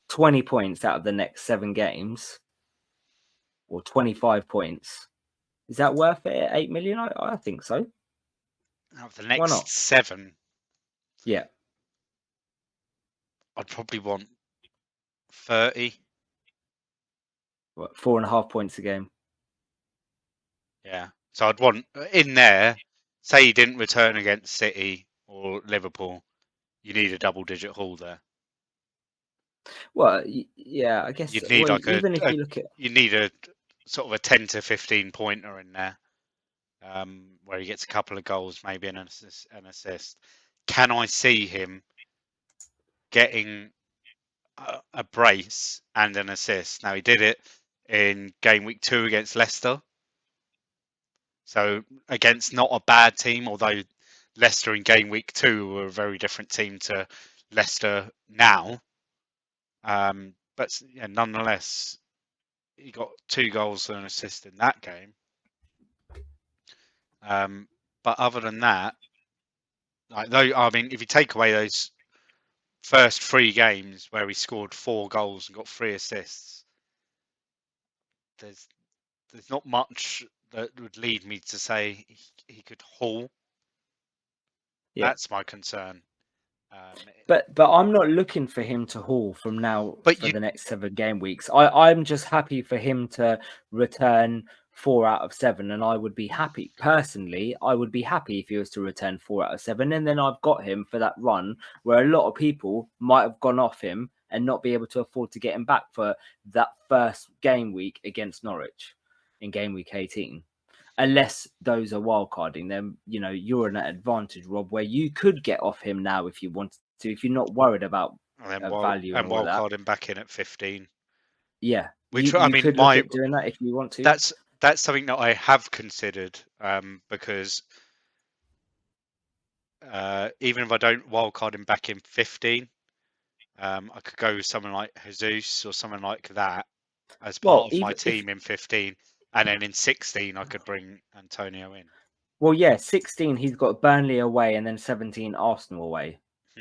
20 points out of the next 7 games or 25 points, is that worth it at 8 million? I think so. Out of the Why next not? 7, Yeah. I'd probably want 30. What, 4.5 points a game? Yeah. So I'd want in there, say he didn't return against City or Liverpool, you need a double-digit haul there. Well, yeah, I guess. You'd need Well, like even if you look at, you need a sort of a 10 to 15 pointer in there, where he gets a couple of goals, maybe an assist. Can I see him getting a brace and an assist? Now he did it in game week 2 against Leicester. So against not a bad team, although Leicester in game week 2 were a very different team to Leicester now. But yeah, nonetheless, he got 2 goals and an assist in that game. But other than that, I mean, if you take away those first 3 games where he scored 4 goals and got 3 assists, there's not much that would lead me to say he could haul. yeah. That's my concern. But I'm not looking for him to haul from now for the next 7 game weeks. I'm just happy for him to return 4 out of 7, and I would be happy personally. I would be happy if he was to return 4 out of 7, and then I've got him for that run where a lot of people might have gone off him and not be able to afford to get him back for that first game week against Norwich in game week 18. Unless those are wildcarding, then you're in an advantage, Rob, where you could get off him now if you wanted to, if you're not worried about value and all that. Wildcard him back in at 15. Yeah, Which you could look at doing that if you want to. That's something that I have considered, because even if I don't wildcard him back in 15, I could go with someone like Jesus or someone like that as part of my team in 15, and then in 16 I could bring Antonio in. Well, yeah, 16 he's got Burnley away and then 17 Arsenal away,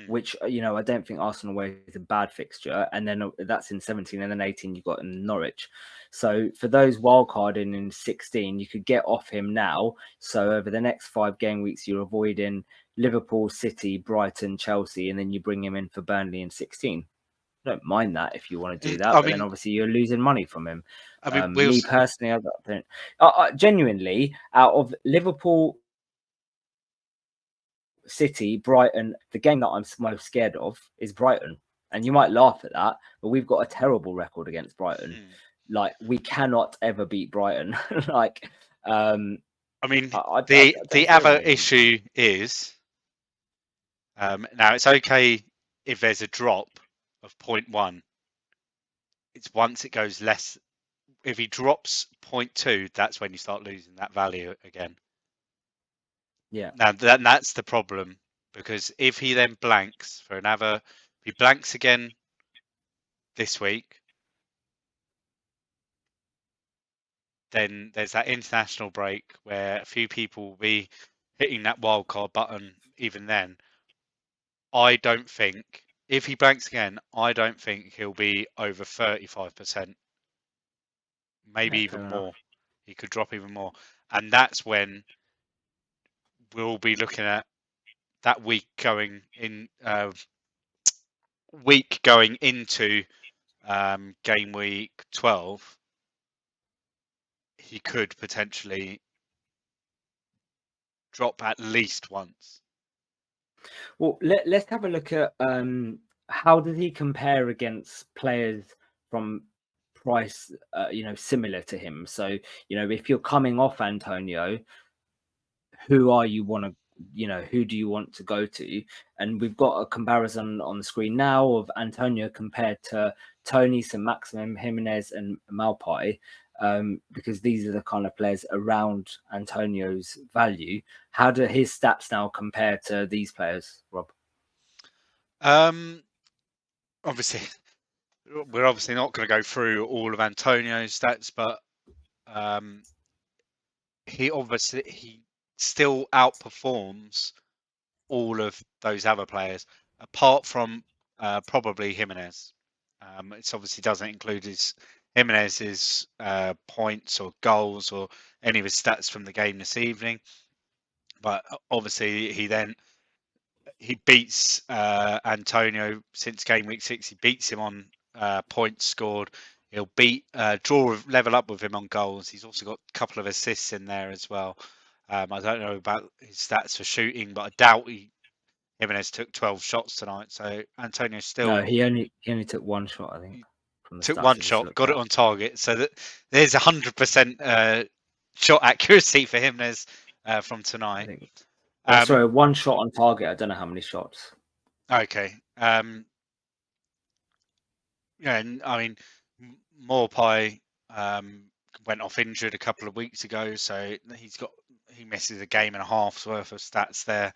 which I don't think Arsenal away is a bad fixture, and then that's in 17, and then 18 you've got in Norwich. So for those wildcarding in 16, you could get off him now. So over the next 5 game weeks, you're avoiding Liverpool, City, Brighton, Chelsea, and then you bring him in for Burnley in 16. I don't mind that if you want to do that, but then obviously you're losing money from him. I mean, me personally, I don't. Genuinely, out of Liverpool, City, Brighton, the game that I'm most scared of is Brighton. And you might laugh at that, but we've got a terrible record against Brighton. Like, we cannot ever beat Brighton. Like, I mean, I the other issue is, now it's okay if there's a drop of 0.1. It's once it goes less. If he drops 0.2, that's when you start losing that value again. Yeah. Now that's the problem, because if he then blanks for another, if he blanks again this week, then there's that international break where a few people will be hitting that wildcard button. Even then, I don't think, if he blanks again, I don't think he'll be over 35%. Maybe even more. He could drop even more. And that's when we'll be looking at that week going into game week 12. He could potentially drop at least once. Well, let's have a look at how does he compare against players from price, similar to him. So, if you're coming off Antonio, who are you want to who do you want to go to? And we've got a comparison on the screen now of Antonio compared to Tony, St. Maximum, Jimenez, and Malpai, because these are the kind of players around Antonio's value. How do his stats now compare to these players, Rob? Obviously, we're obviously not going to go through all of Antonio's stats, but he still outperforms all of those other players, apart from probably Jimenez. It obviously doesn't include Jimenez's points or goals or any of his stats from the game this evening. But obviously he beats Antonio since game week 6. He beats him on points scored. He'll level up with him on goals. He's also got a couple of assists in there as well. I don't know about his stats for shooting, but I doubt Jimenez took 12 shots tonight. So Antonio still No, he only took one shot, I think. From the took stats one I just shot, looked got at. it on target. So that there's 100% shot accuracy for Jimenez from I tonight. think. Oh, sorry, one shot on target. I don't know how many shots. Okay. Yeah, and I mean, Morpai went off injured a couple of weeks ago, so he misses a game and a half's worth of stats there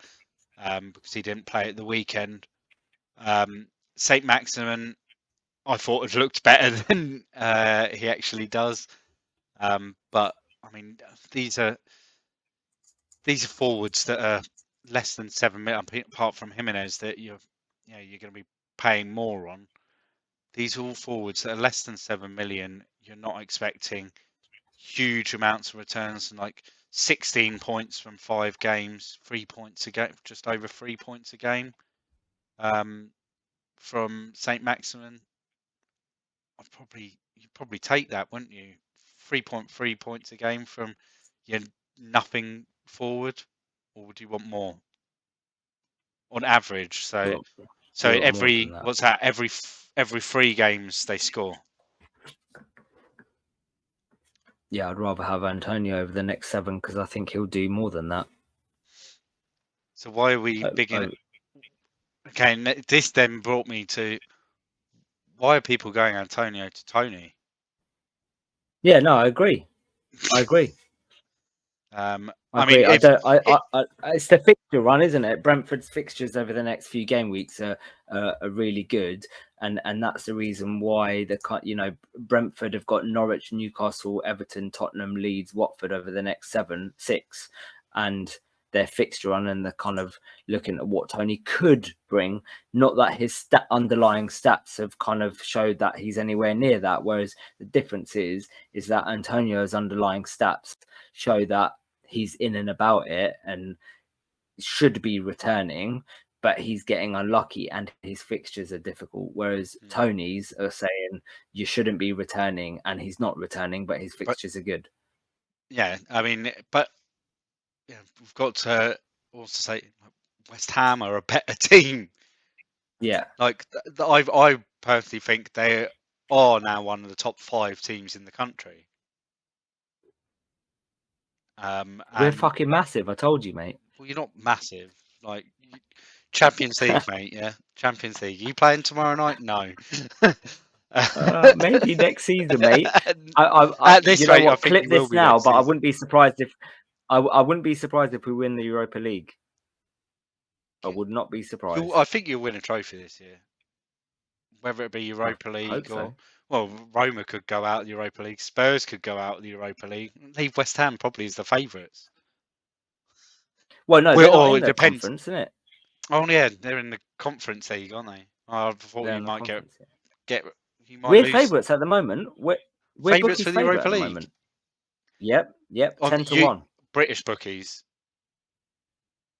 because he didn't play at the weekend. Saint Maximin, I thought had looked better than he actually does, but I mean, these are forwards that are less than 7 million, apart from Jimenez, that you're going to be paying more on. These are all forwards that are less than 7 million. You're not expecting huge amounts of returns, and like 16 points from 5 games, 3 points a game, just over 3 points a game from Saint Maximin. You'd probably take that, wouldn't you? 3.3 points a game from your nothing forward, or would you want more on average? So More than that. every 3 games they score. Yeah, I'd rather have Antonio over the next 7 because I think he'll do more than that. So why are we bigging it? Okay, and this then brought me to why are people going Antonio to Tony? Yeah, no, I agree. I agree. I agree. mean, it's the fixture run, isn't it? Brentford's fixtures over the next few game weeks are really good, and that's the reason why Brentford have got Norwich, Newcastle, Everton, Tottenham, Leeds, Watford over the next 6, and their fixture run, and they're kind of looking at what Tony could bring. Not that his underlying stats have kind of showed that he's anywhere near that. Whereas the difference is that Antonio's underlying stats show that he's in and about it and should be returning, but he's getting unlucky and his fixtures are difficult. Whereas Tony's are saying you shouldn't be returning, and he's not returning, but his fixtures are good. Yeah, I mean, but yeah, we've got to also say West Ham are a better team. Yeah, like I personally think they are now one of the top 5 teams in the country. we're fucking massive. I told you, mate. Well, you're not massive. Like Champions League, mate. Yeah, Champions League. You playing tomorrow night? No. Maybe next season, mate. At this you know rate, what? I think Clip you will this be now, next but I season. wouldn't be surprised if I wouldn't be surprised if we win the Europa League. I would not be surprised. I think you'll win a trophy this year, whether it be Europa League or well, Roma could go out of the Europa League, Spurs could go out of the Europa League. Leave West Ham probably as the favourites. Well, no, they're not in the conference, isn't it? Oh yeah, they're in the Conference League, aren't they? I thought They're you might get. You might we're lose. Favourites at the moment. We're Favourites bookies' for the favourite Europa at the League. moment. Yep, 10-1. British bookies.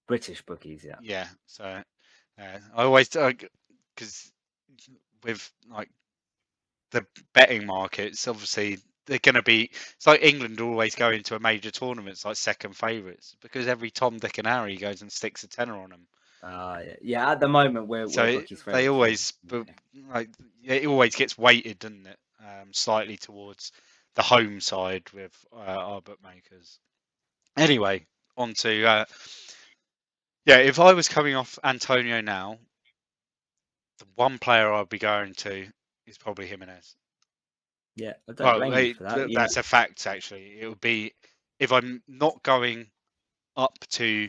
British bookies, yeah. Yeah, so I always because with like the betting markets, obviously they're going to be. It's like England always go into a major tournament, it's like second favourites because every Tom, Dick, and Harry goes and sticks a tenner on them. Yeah. At the moment, we're bookies' favourites. They always it always gets weighted, doesn't it? Slightly towards the home side with our bookmakers. Anyway, on to Yeah, if I was coming off Antonio now, the one player I'd be going to is probably Jimenez. Yeah, I don't Well, blame you for that. that's a fact, actually. It would be if I'm not going up to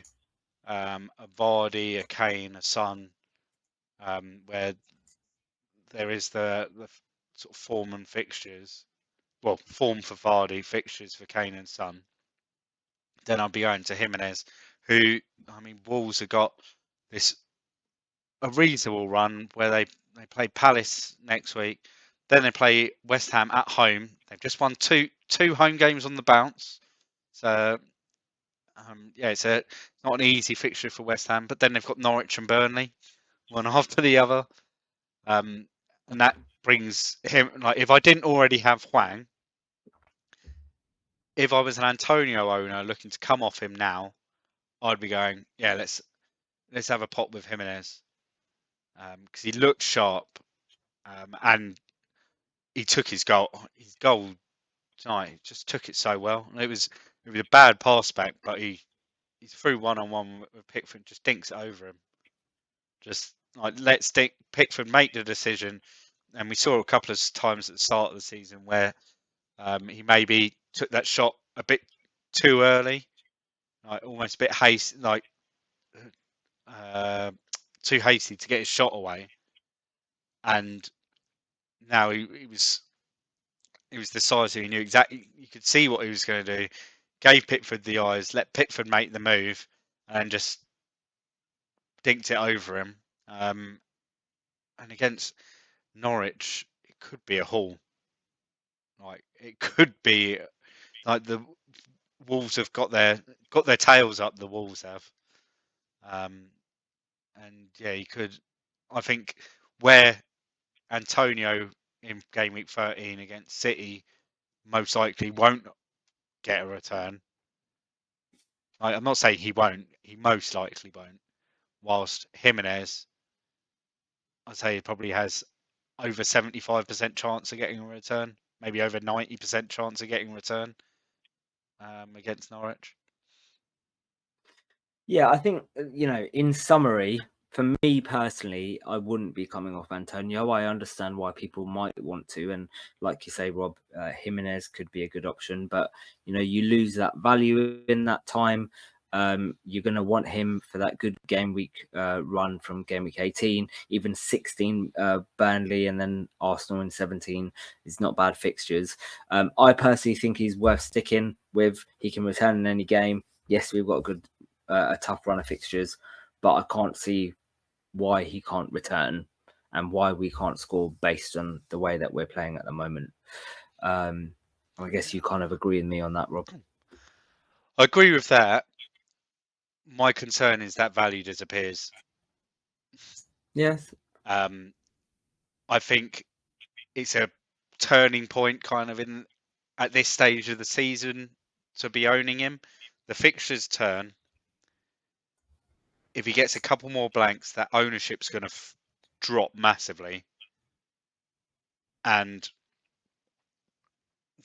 a Vardy, a Kane, a Son, where there is the sort of form and fixtures. Well, form for Vardy, fixtures for Kane and Son. Then I'll be going to Jimenez, who, I mean, Wolves have got this a reasonable run where they play Palace next week. Then they play West Ham at home. They've just won two home games on the bounce. So yeah, it's not an easy fixture for West Ham. But then they've got Norwich and Burnley, one after the other. And that brings him, like, if I didn't already have Hwang, if I was an Antonio owner looking to come off him now, I'd be going, yeah, let's have a pop with Jimenez, because he looked sharp, and he took his goal tonight. He just took it so well. It was a bad pass back, but he's through one-on-one with Pickford, just dinks it over him. Just like let's Pickford make the decision. And we saw a couple of times at the start of the season where he maybe took that shot a bit too early, like almost a bit hasty, like too hasty to get his shot away. And now he was decisive. He knew exactly. You could see what he was going to do. Gave Pickford the eyes, let Pickford make the move, and just dinked it over him. And against Norwich, it could be a haul. Like it could be like the Wolves have got their tails up. The Wolves have, and yeah, you could. I think where Antonio in game week 13 against City most likely won't get a return. I'm not saying he won't. He most likely won't. Whilst Jimenez, I'd say he probably has over 75% chance of getting a return, maybe over 90% chance of getting a return against Norwich. Yeah, I think, in summary, for me personally, I wouldn't be coming off Antonio. I understand why people might want to. And like you say, Rob, Jimenez could be a good option. But, you lose that value in that time. You're going to want him for that good game week run from game week 18, even 16, Burnley, and then Arsenal in 17 is not bad fixtures. I personally think he's worth sticking with. He can return in any game. Yes, we've got a tough run of fixtures, but I can't see why he can't return and why we can't score based on the way that we're playing at the moment. I guess you kind of agree with me on that, Rob. I agree with that. My concern is that value disappears. Yes. I think it's a turning point kind of at this stage of the season to be owning him. The fixtures turn. If he gets a couple more blanks, that ownership's going to drop massively, and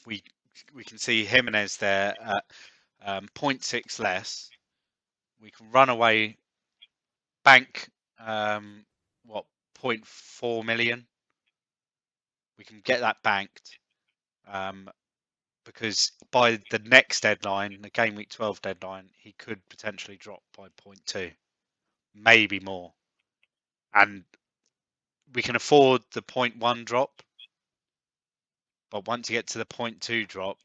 we can see Jimenez there at 0.6 less. We can run away, bank 0.4 million. We can get that banked because by the next deadline, the game week 12 deadline, he could potentially drop by 0.2, maybe more, and we can afford the 0.1 drop. But once you get to the 0.2 drop,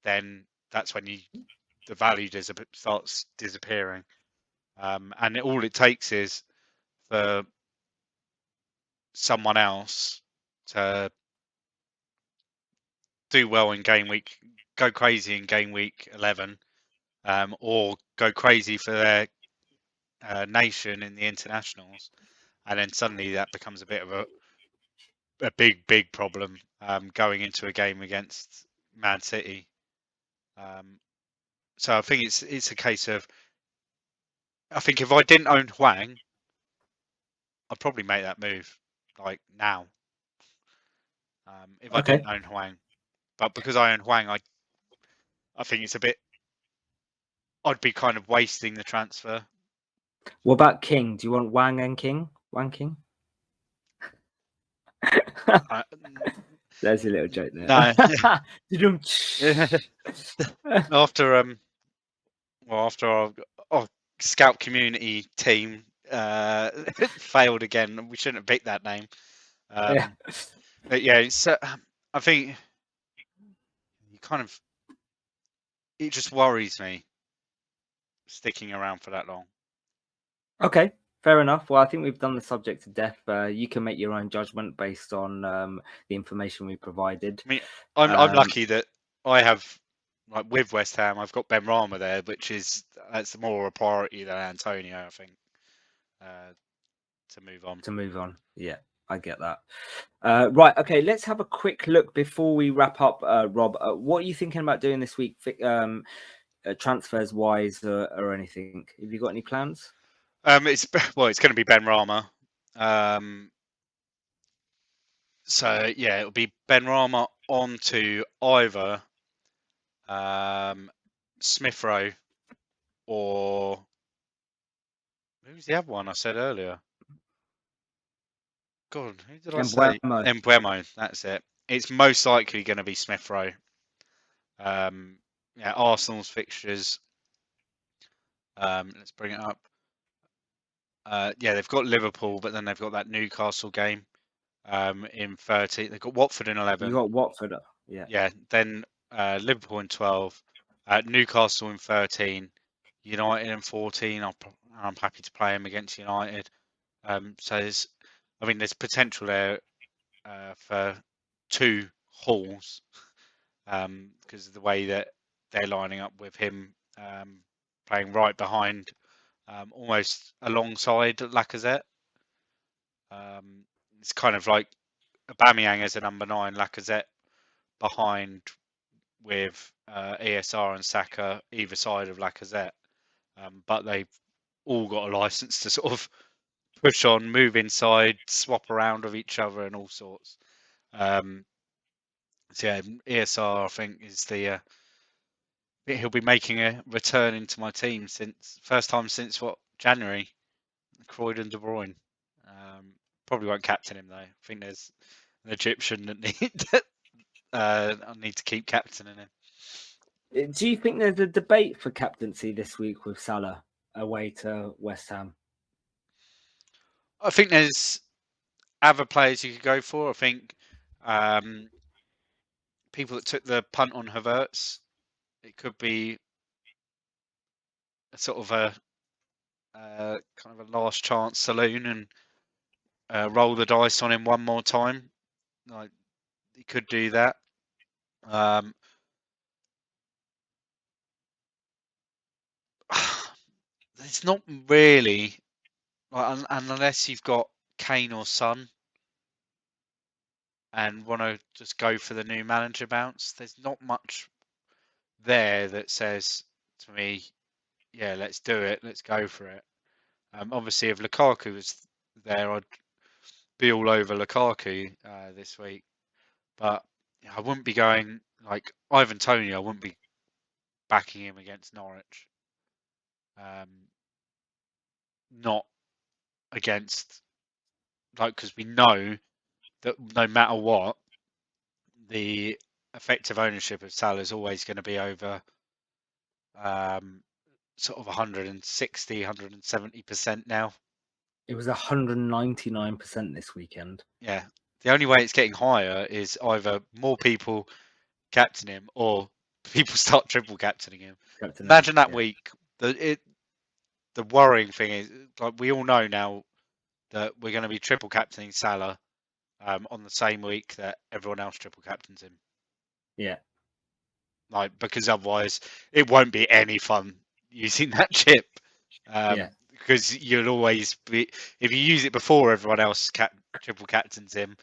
then that's when the value starts disappearing. And all it takes is for someone else to do well in game week, go crazy in game week 11, or go crazy for their nation in the internationals, and then suddenly that becomes a bit of a big problem going into a game against Man City. So I think it's a case of, I think if I didn't own Hwang, I'd probably make that move like now. If I Okay. didn't own Hwang, but because I own Hwang, I think it's a bit. I'd be kind of wasting the transfer What about King? Do you want Wang and King? Wang King? Uh, There's a little joke there. no. after our scout community team failed again, we shouldn't have picked that name. Yeah. But yeah, it's, I think you kind of, it just worries me sticking around for that long. Okay, fair enough. Well, I think we've done the subject to death. You can make your own judgment based on the information we provided. I mean, I'm lucky that I have, like with West Ham, I've got Ben Rama there, that's more a priority than Antonio, I think, to move on. To move on, yeah, I get that. Right, okay, let's have a quick look before we wrap up, Rob. What are you thinking about doing this week, transfers wise, or anything? Have you got any plans? It's going to be Ben Rama. So yeah, it'll be Ben Rama on to either Smith Rowe or who's the other one I said earlier? God, who did I say? Embuemo. That's it. It's most likely going to be Smith Rowe. Yeah, Arsenal's fixtures. Let's bring it up. Yeah, they've got Liverpool, but then they've got that Newcastle game in 30. They've got Watford in 11. You got Watford, yeah. Yeah, then Liverpool in 12, Newcastle in 13, United in 14. I'm happy to play him against United. So there's potential there for 2 hauls because of the way that they're lining up with him playing right behind, almost alongside Lacazette. It's kind of like Aubameyang as a number 9, Lacazette behind with ESR and Saka either side of Lacazette, but they've all got a license to sort of push on, move inside, swap around with each other, and all sorts. So yeah, ESR I think is the he'll be making a return into my team since first time since January. Croydon De Bruyne. Probably won't captain him though. I think there's an Egyptian that I need to keep captaining him. Do you think there's a debate for captaincy this week with Salah away to West Ham? I think there's other players you could go for. I think people that took the punt on Havertz, it could be a sort of a kind of a last chance saloon and roll the dice on him one more time. Like he could do that. It's not really, like, unless you've got Kane or Son and want to just go for the new manager bounce. There's not much there that says to me, yeah, let's do it, let's go for it. Obviously, if Lukaku was there, I'd be all over Lukaku this week. But I wouldn't be going like Ivan Toney. I wouldn't be backing him against Norwich. Not against, like, because we know that no matter what, the effective ownership of Salah is always going to be over sort of 160, 170% now. It was 199% this weekend. Yeah. The only way it's getting higher is either more people captain him or people start triple captaining him. Imagine that week. The worrying thing is, like, we all know now that we're going to be triple captaining Salah on the same week that everyone else triple captains him. Yeah. Like, because otherwise it won't be any fun using that chip. Because you'll always be, if you use it before everyone else triple captains him,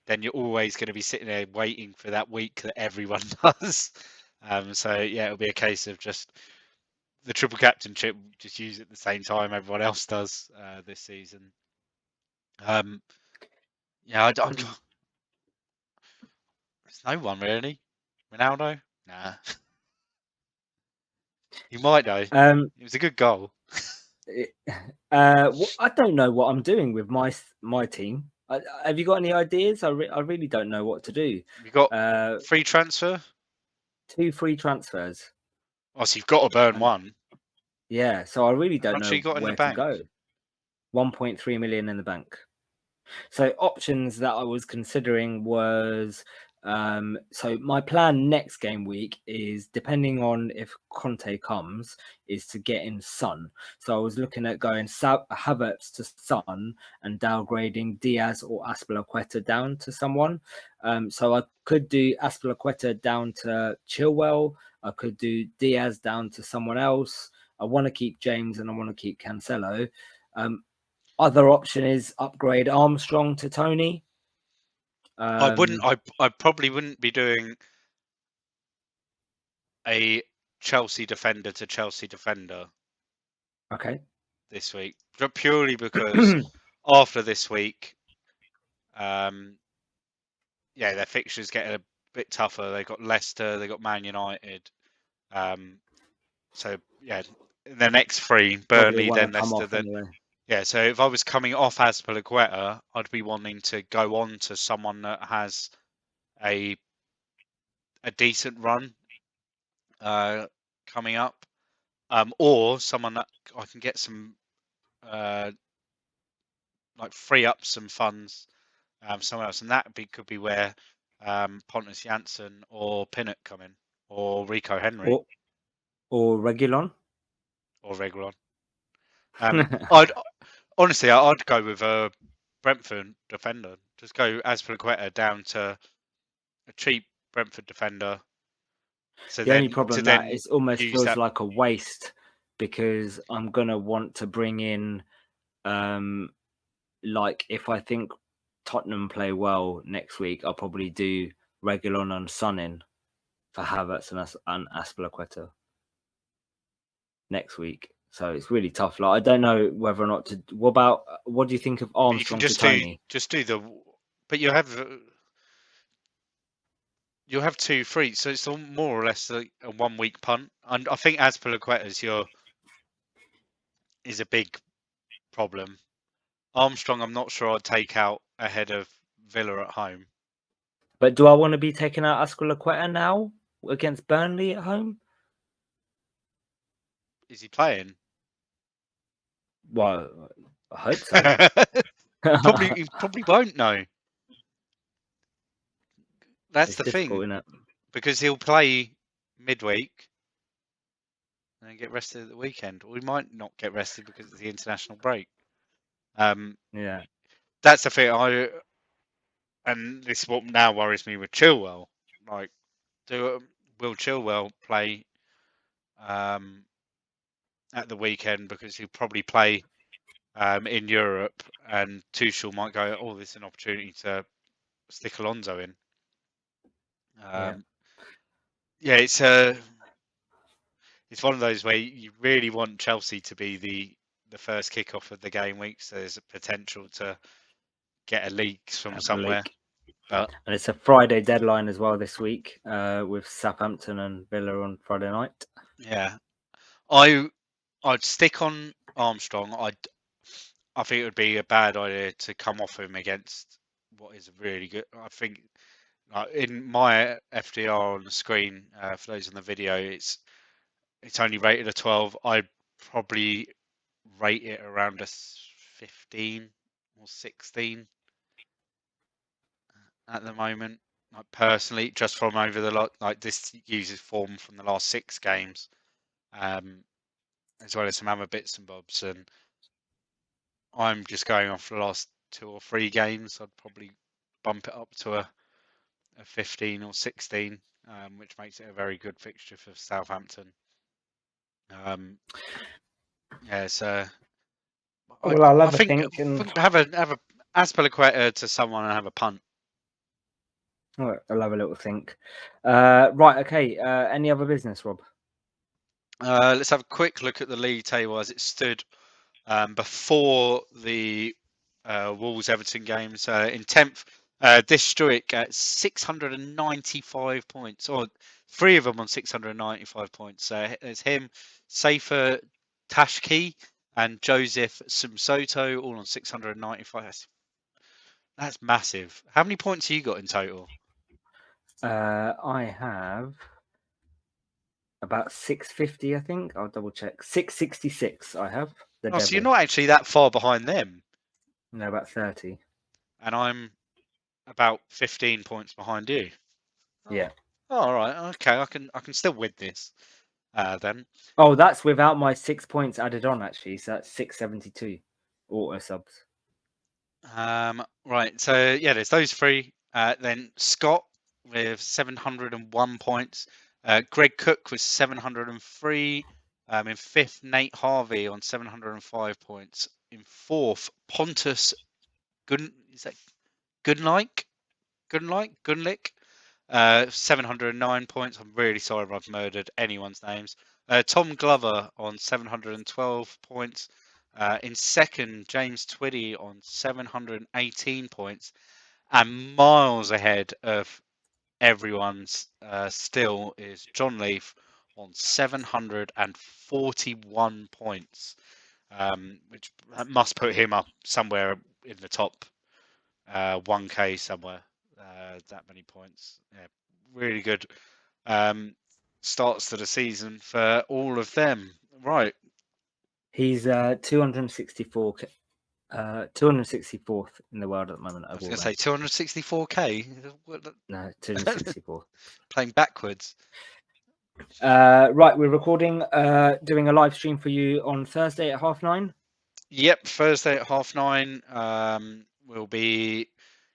then you're always going to be sitting there waiting for that week that everyone does. So yeah, it'll be a case of just the triple captain chip, just use it at the same time everyone else does this season. Yeah, there's no one really. Ronaldo? Nah. You might though. It was a good goal. I don't know what I'm doing with my team. Have you got any ideas? I really don't know what to do. You got Uh, free transfer. 2 free transfers. Oh, so you've got to burn And one. yeah, so I really How don't much you know got in the where to bank? go. 1.3 million in the bank. So options that I was considering was so my plan next game week is, depending on if Conte comes, is to get in Son. So I was looking at going Havertz to Son and downgrading Diaz or Aspilicueta down to someone. So I could do Aspilicueta down to Chilwell. I could do Diaz down to someone else. I want to keep James and I want to keep Cancelo. Other option is upgrade Armstrong to Tony. I wouldn't. I probably wouldn't be doing a Chelsea defender to Chelsea defender Okay. this week, but purely because after this week, yeah, their fixtures get a bit tougher. They got Leicester, they got Man United. So yeah, the next three, Probably Burnley, want to then come Leicester, off then anyway. yeah. So if I was coming off Aspilicueta, I'd be wanting to go on to someone that has a decent run coming up, or someone that I can get some like free up some funds somewhere else, and that could be where Pontus Jansson or Pinnock come in, or Rico Henry Or Regulon. or Reguilon. I'd honestly, I'd go with a Brentford defender. Just go Aspilicueta down to a cheap Brentford defender. So The only then to problem that then it almost use feels that. like a waste, because I'm gonna want to bring in like, if I think Tottenham play well next week, I'll probably do Regulon and Son in for Havertz and Aspilicueta next week. So it's really tough. Like, I don't know whether or not to. What do you think of But you can Armstrong to Tony? just do the. But you'll have 2 free, so it's more or less a 1 week punt. And I think Aspilicueta is a big problem. Armstrong, I'm not sure I'd take out ahead of Villa at home. But do I want to be taking out Aspilicueta now against Burnley at home? Is he playing? Well, I hope so. You probably won't know. That's It's the difficult, thing, isn't it? because he'll play midweek and then get rested at the weekend, or he might not get rested because it's the international break. Yeah. That's the thing. And this is what now worries me with Chilwell. Like, will Chilwell play at the weekend, because he'll probably play in Europe, and Tuchel might go, "Oh, this is an opportunity to stick Alonso in." Yeah, it's one of those where you really want Chelsea to be the first kickoff of the game week, so there's a potential to get a leak from somewhere. But And it's a Friday deadline as well this week, with Southampton and Villa on Friday night. yeah, I'd stick on Armstrong. I think it would be a bad idea to come off him against what is really good. I think in my FDR on the screen, for those on the video, it's only rated a 12. I'd probably rate it around a 15 or 16 at the moment. Like, personally, just from over the lot, like, this uses form from the last 6 games, as well as some other bits and bobs. And I'm just going off the last 2 or 3 games. I'd probably bump it up to a 15 or 16, which makes it a very good fixture for Southampton. Yeah, so Well, I think have a Aspilicueta to someone and have a punt. All right, I'll have a little think. Right, okay. Any other business, Rob? Let's have a quick look at the league table as it stood before the Wolves Everton games. In 10th, District at 695 points, or 3 of them on 695 points. There's him, Safer Tashki and Joseph Sumsoto, all on 695. That's massive. How many points have you got in total? I have about 650, I think. I'll double check. 666 I have. The Oh, so you're devil. not actually that far behind them. No, about 30. And I'm about 15 points behind you. Yeah. Oh, all right. Okay, I can still win this. Then. Oh, that's without my 6 points added on, actually. So that's 672 auto subs. Right. So yeah, there's those three. Then Scott with 701 points. Greg Cook was 703. In fifth, Nate Harvey on 705 points. In fourth, Pontus Goodnight? 709 points. I'm really sorry if I've murdered anyone's names. Tom Glover on 712 points. In second, James Twiddy on 718 points. And miles ahead of everyone's still is John Leaf on 741 points, which must put him up somewhere in the top 1K somewhere. That many points. Yeah, really good starts to the season for all of them. Right. He's 264 264th in the world at the moment. I was going to say 264k. No, 264. Playing backwards. Right, we're recording, doing a live stream for you on Thursday at 9:30. Yep, Thursday at 9:30. We'll be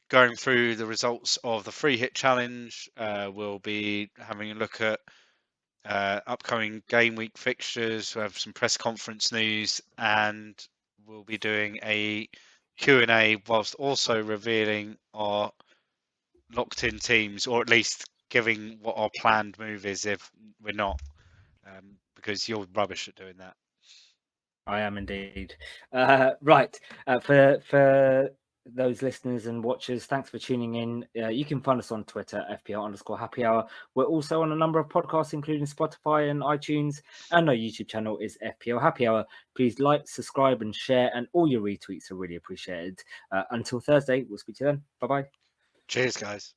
going through the results of the free hit challenge. We'll be having a look at upcoming game week fixtures. We'll have some press conference news, and we'll be doing a Q&A whilst also revealing our locked in teams, or at least giving what our planned move is if we're not, because you're rubbish at doing that. I am indeed. Right, for those listeners and watchers, thanks for tuning in. You can find us on Twitter, FPL_Happy Hour. We're also on a number of podcasts, including Spotify and iTunes, and our YouTube channel is FPL Happy Hour. Please like, subscribe, and share, and all your retweets are really appreciated. Until Thursday, we'll speak to you then. Bye-bye. Cheers, guys.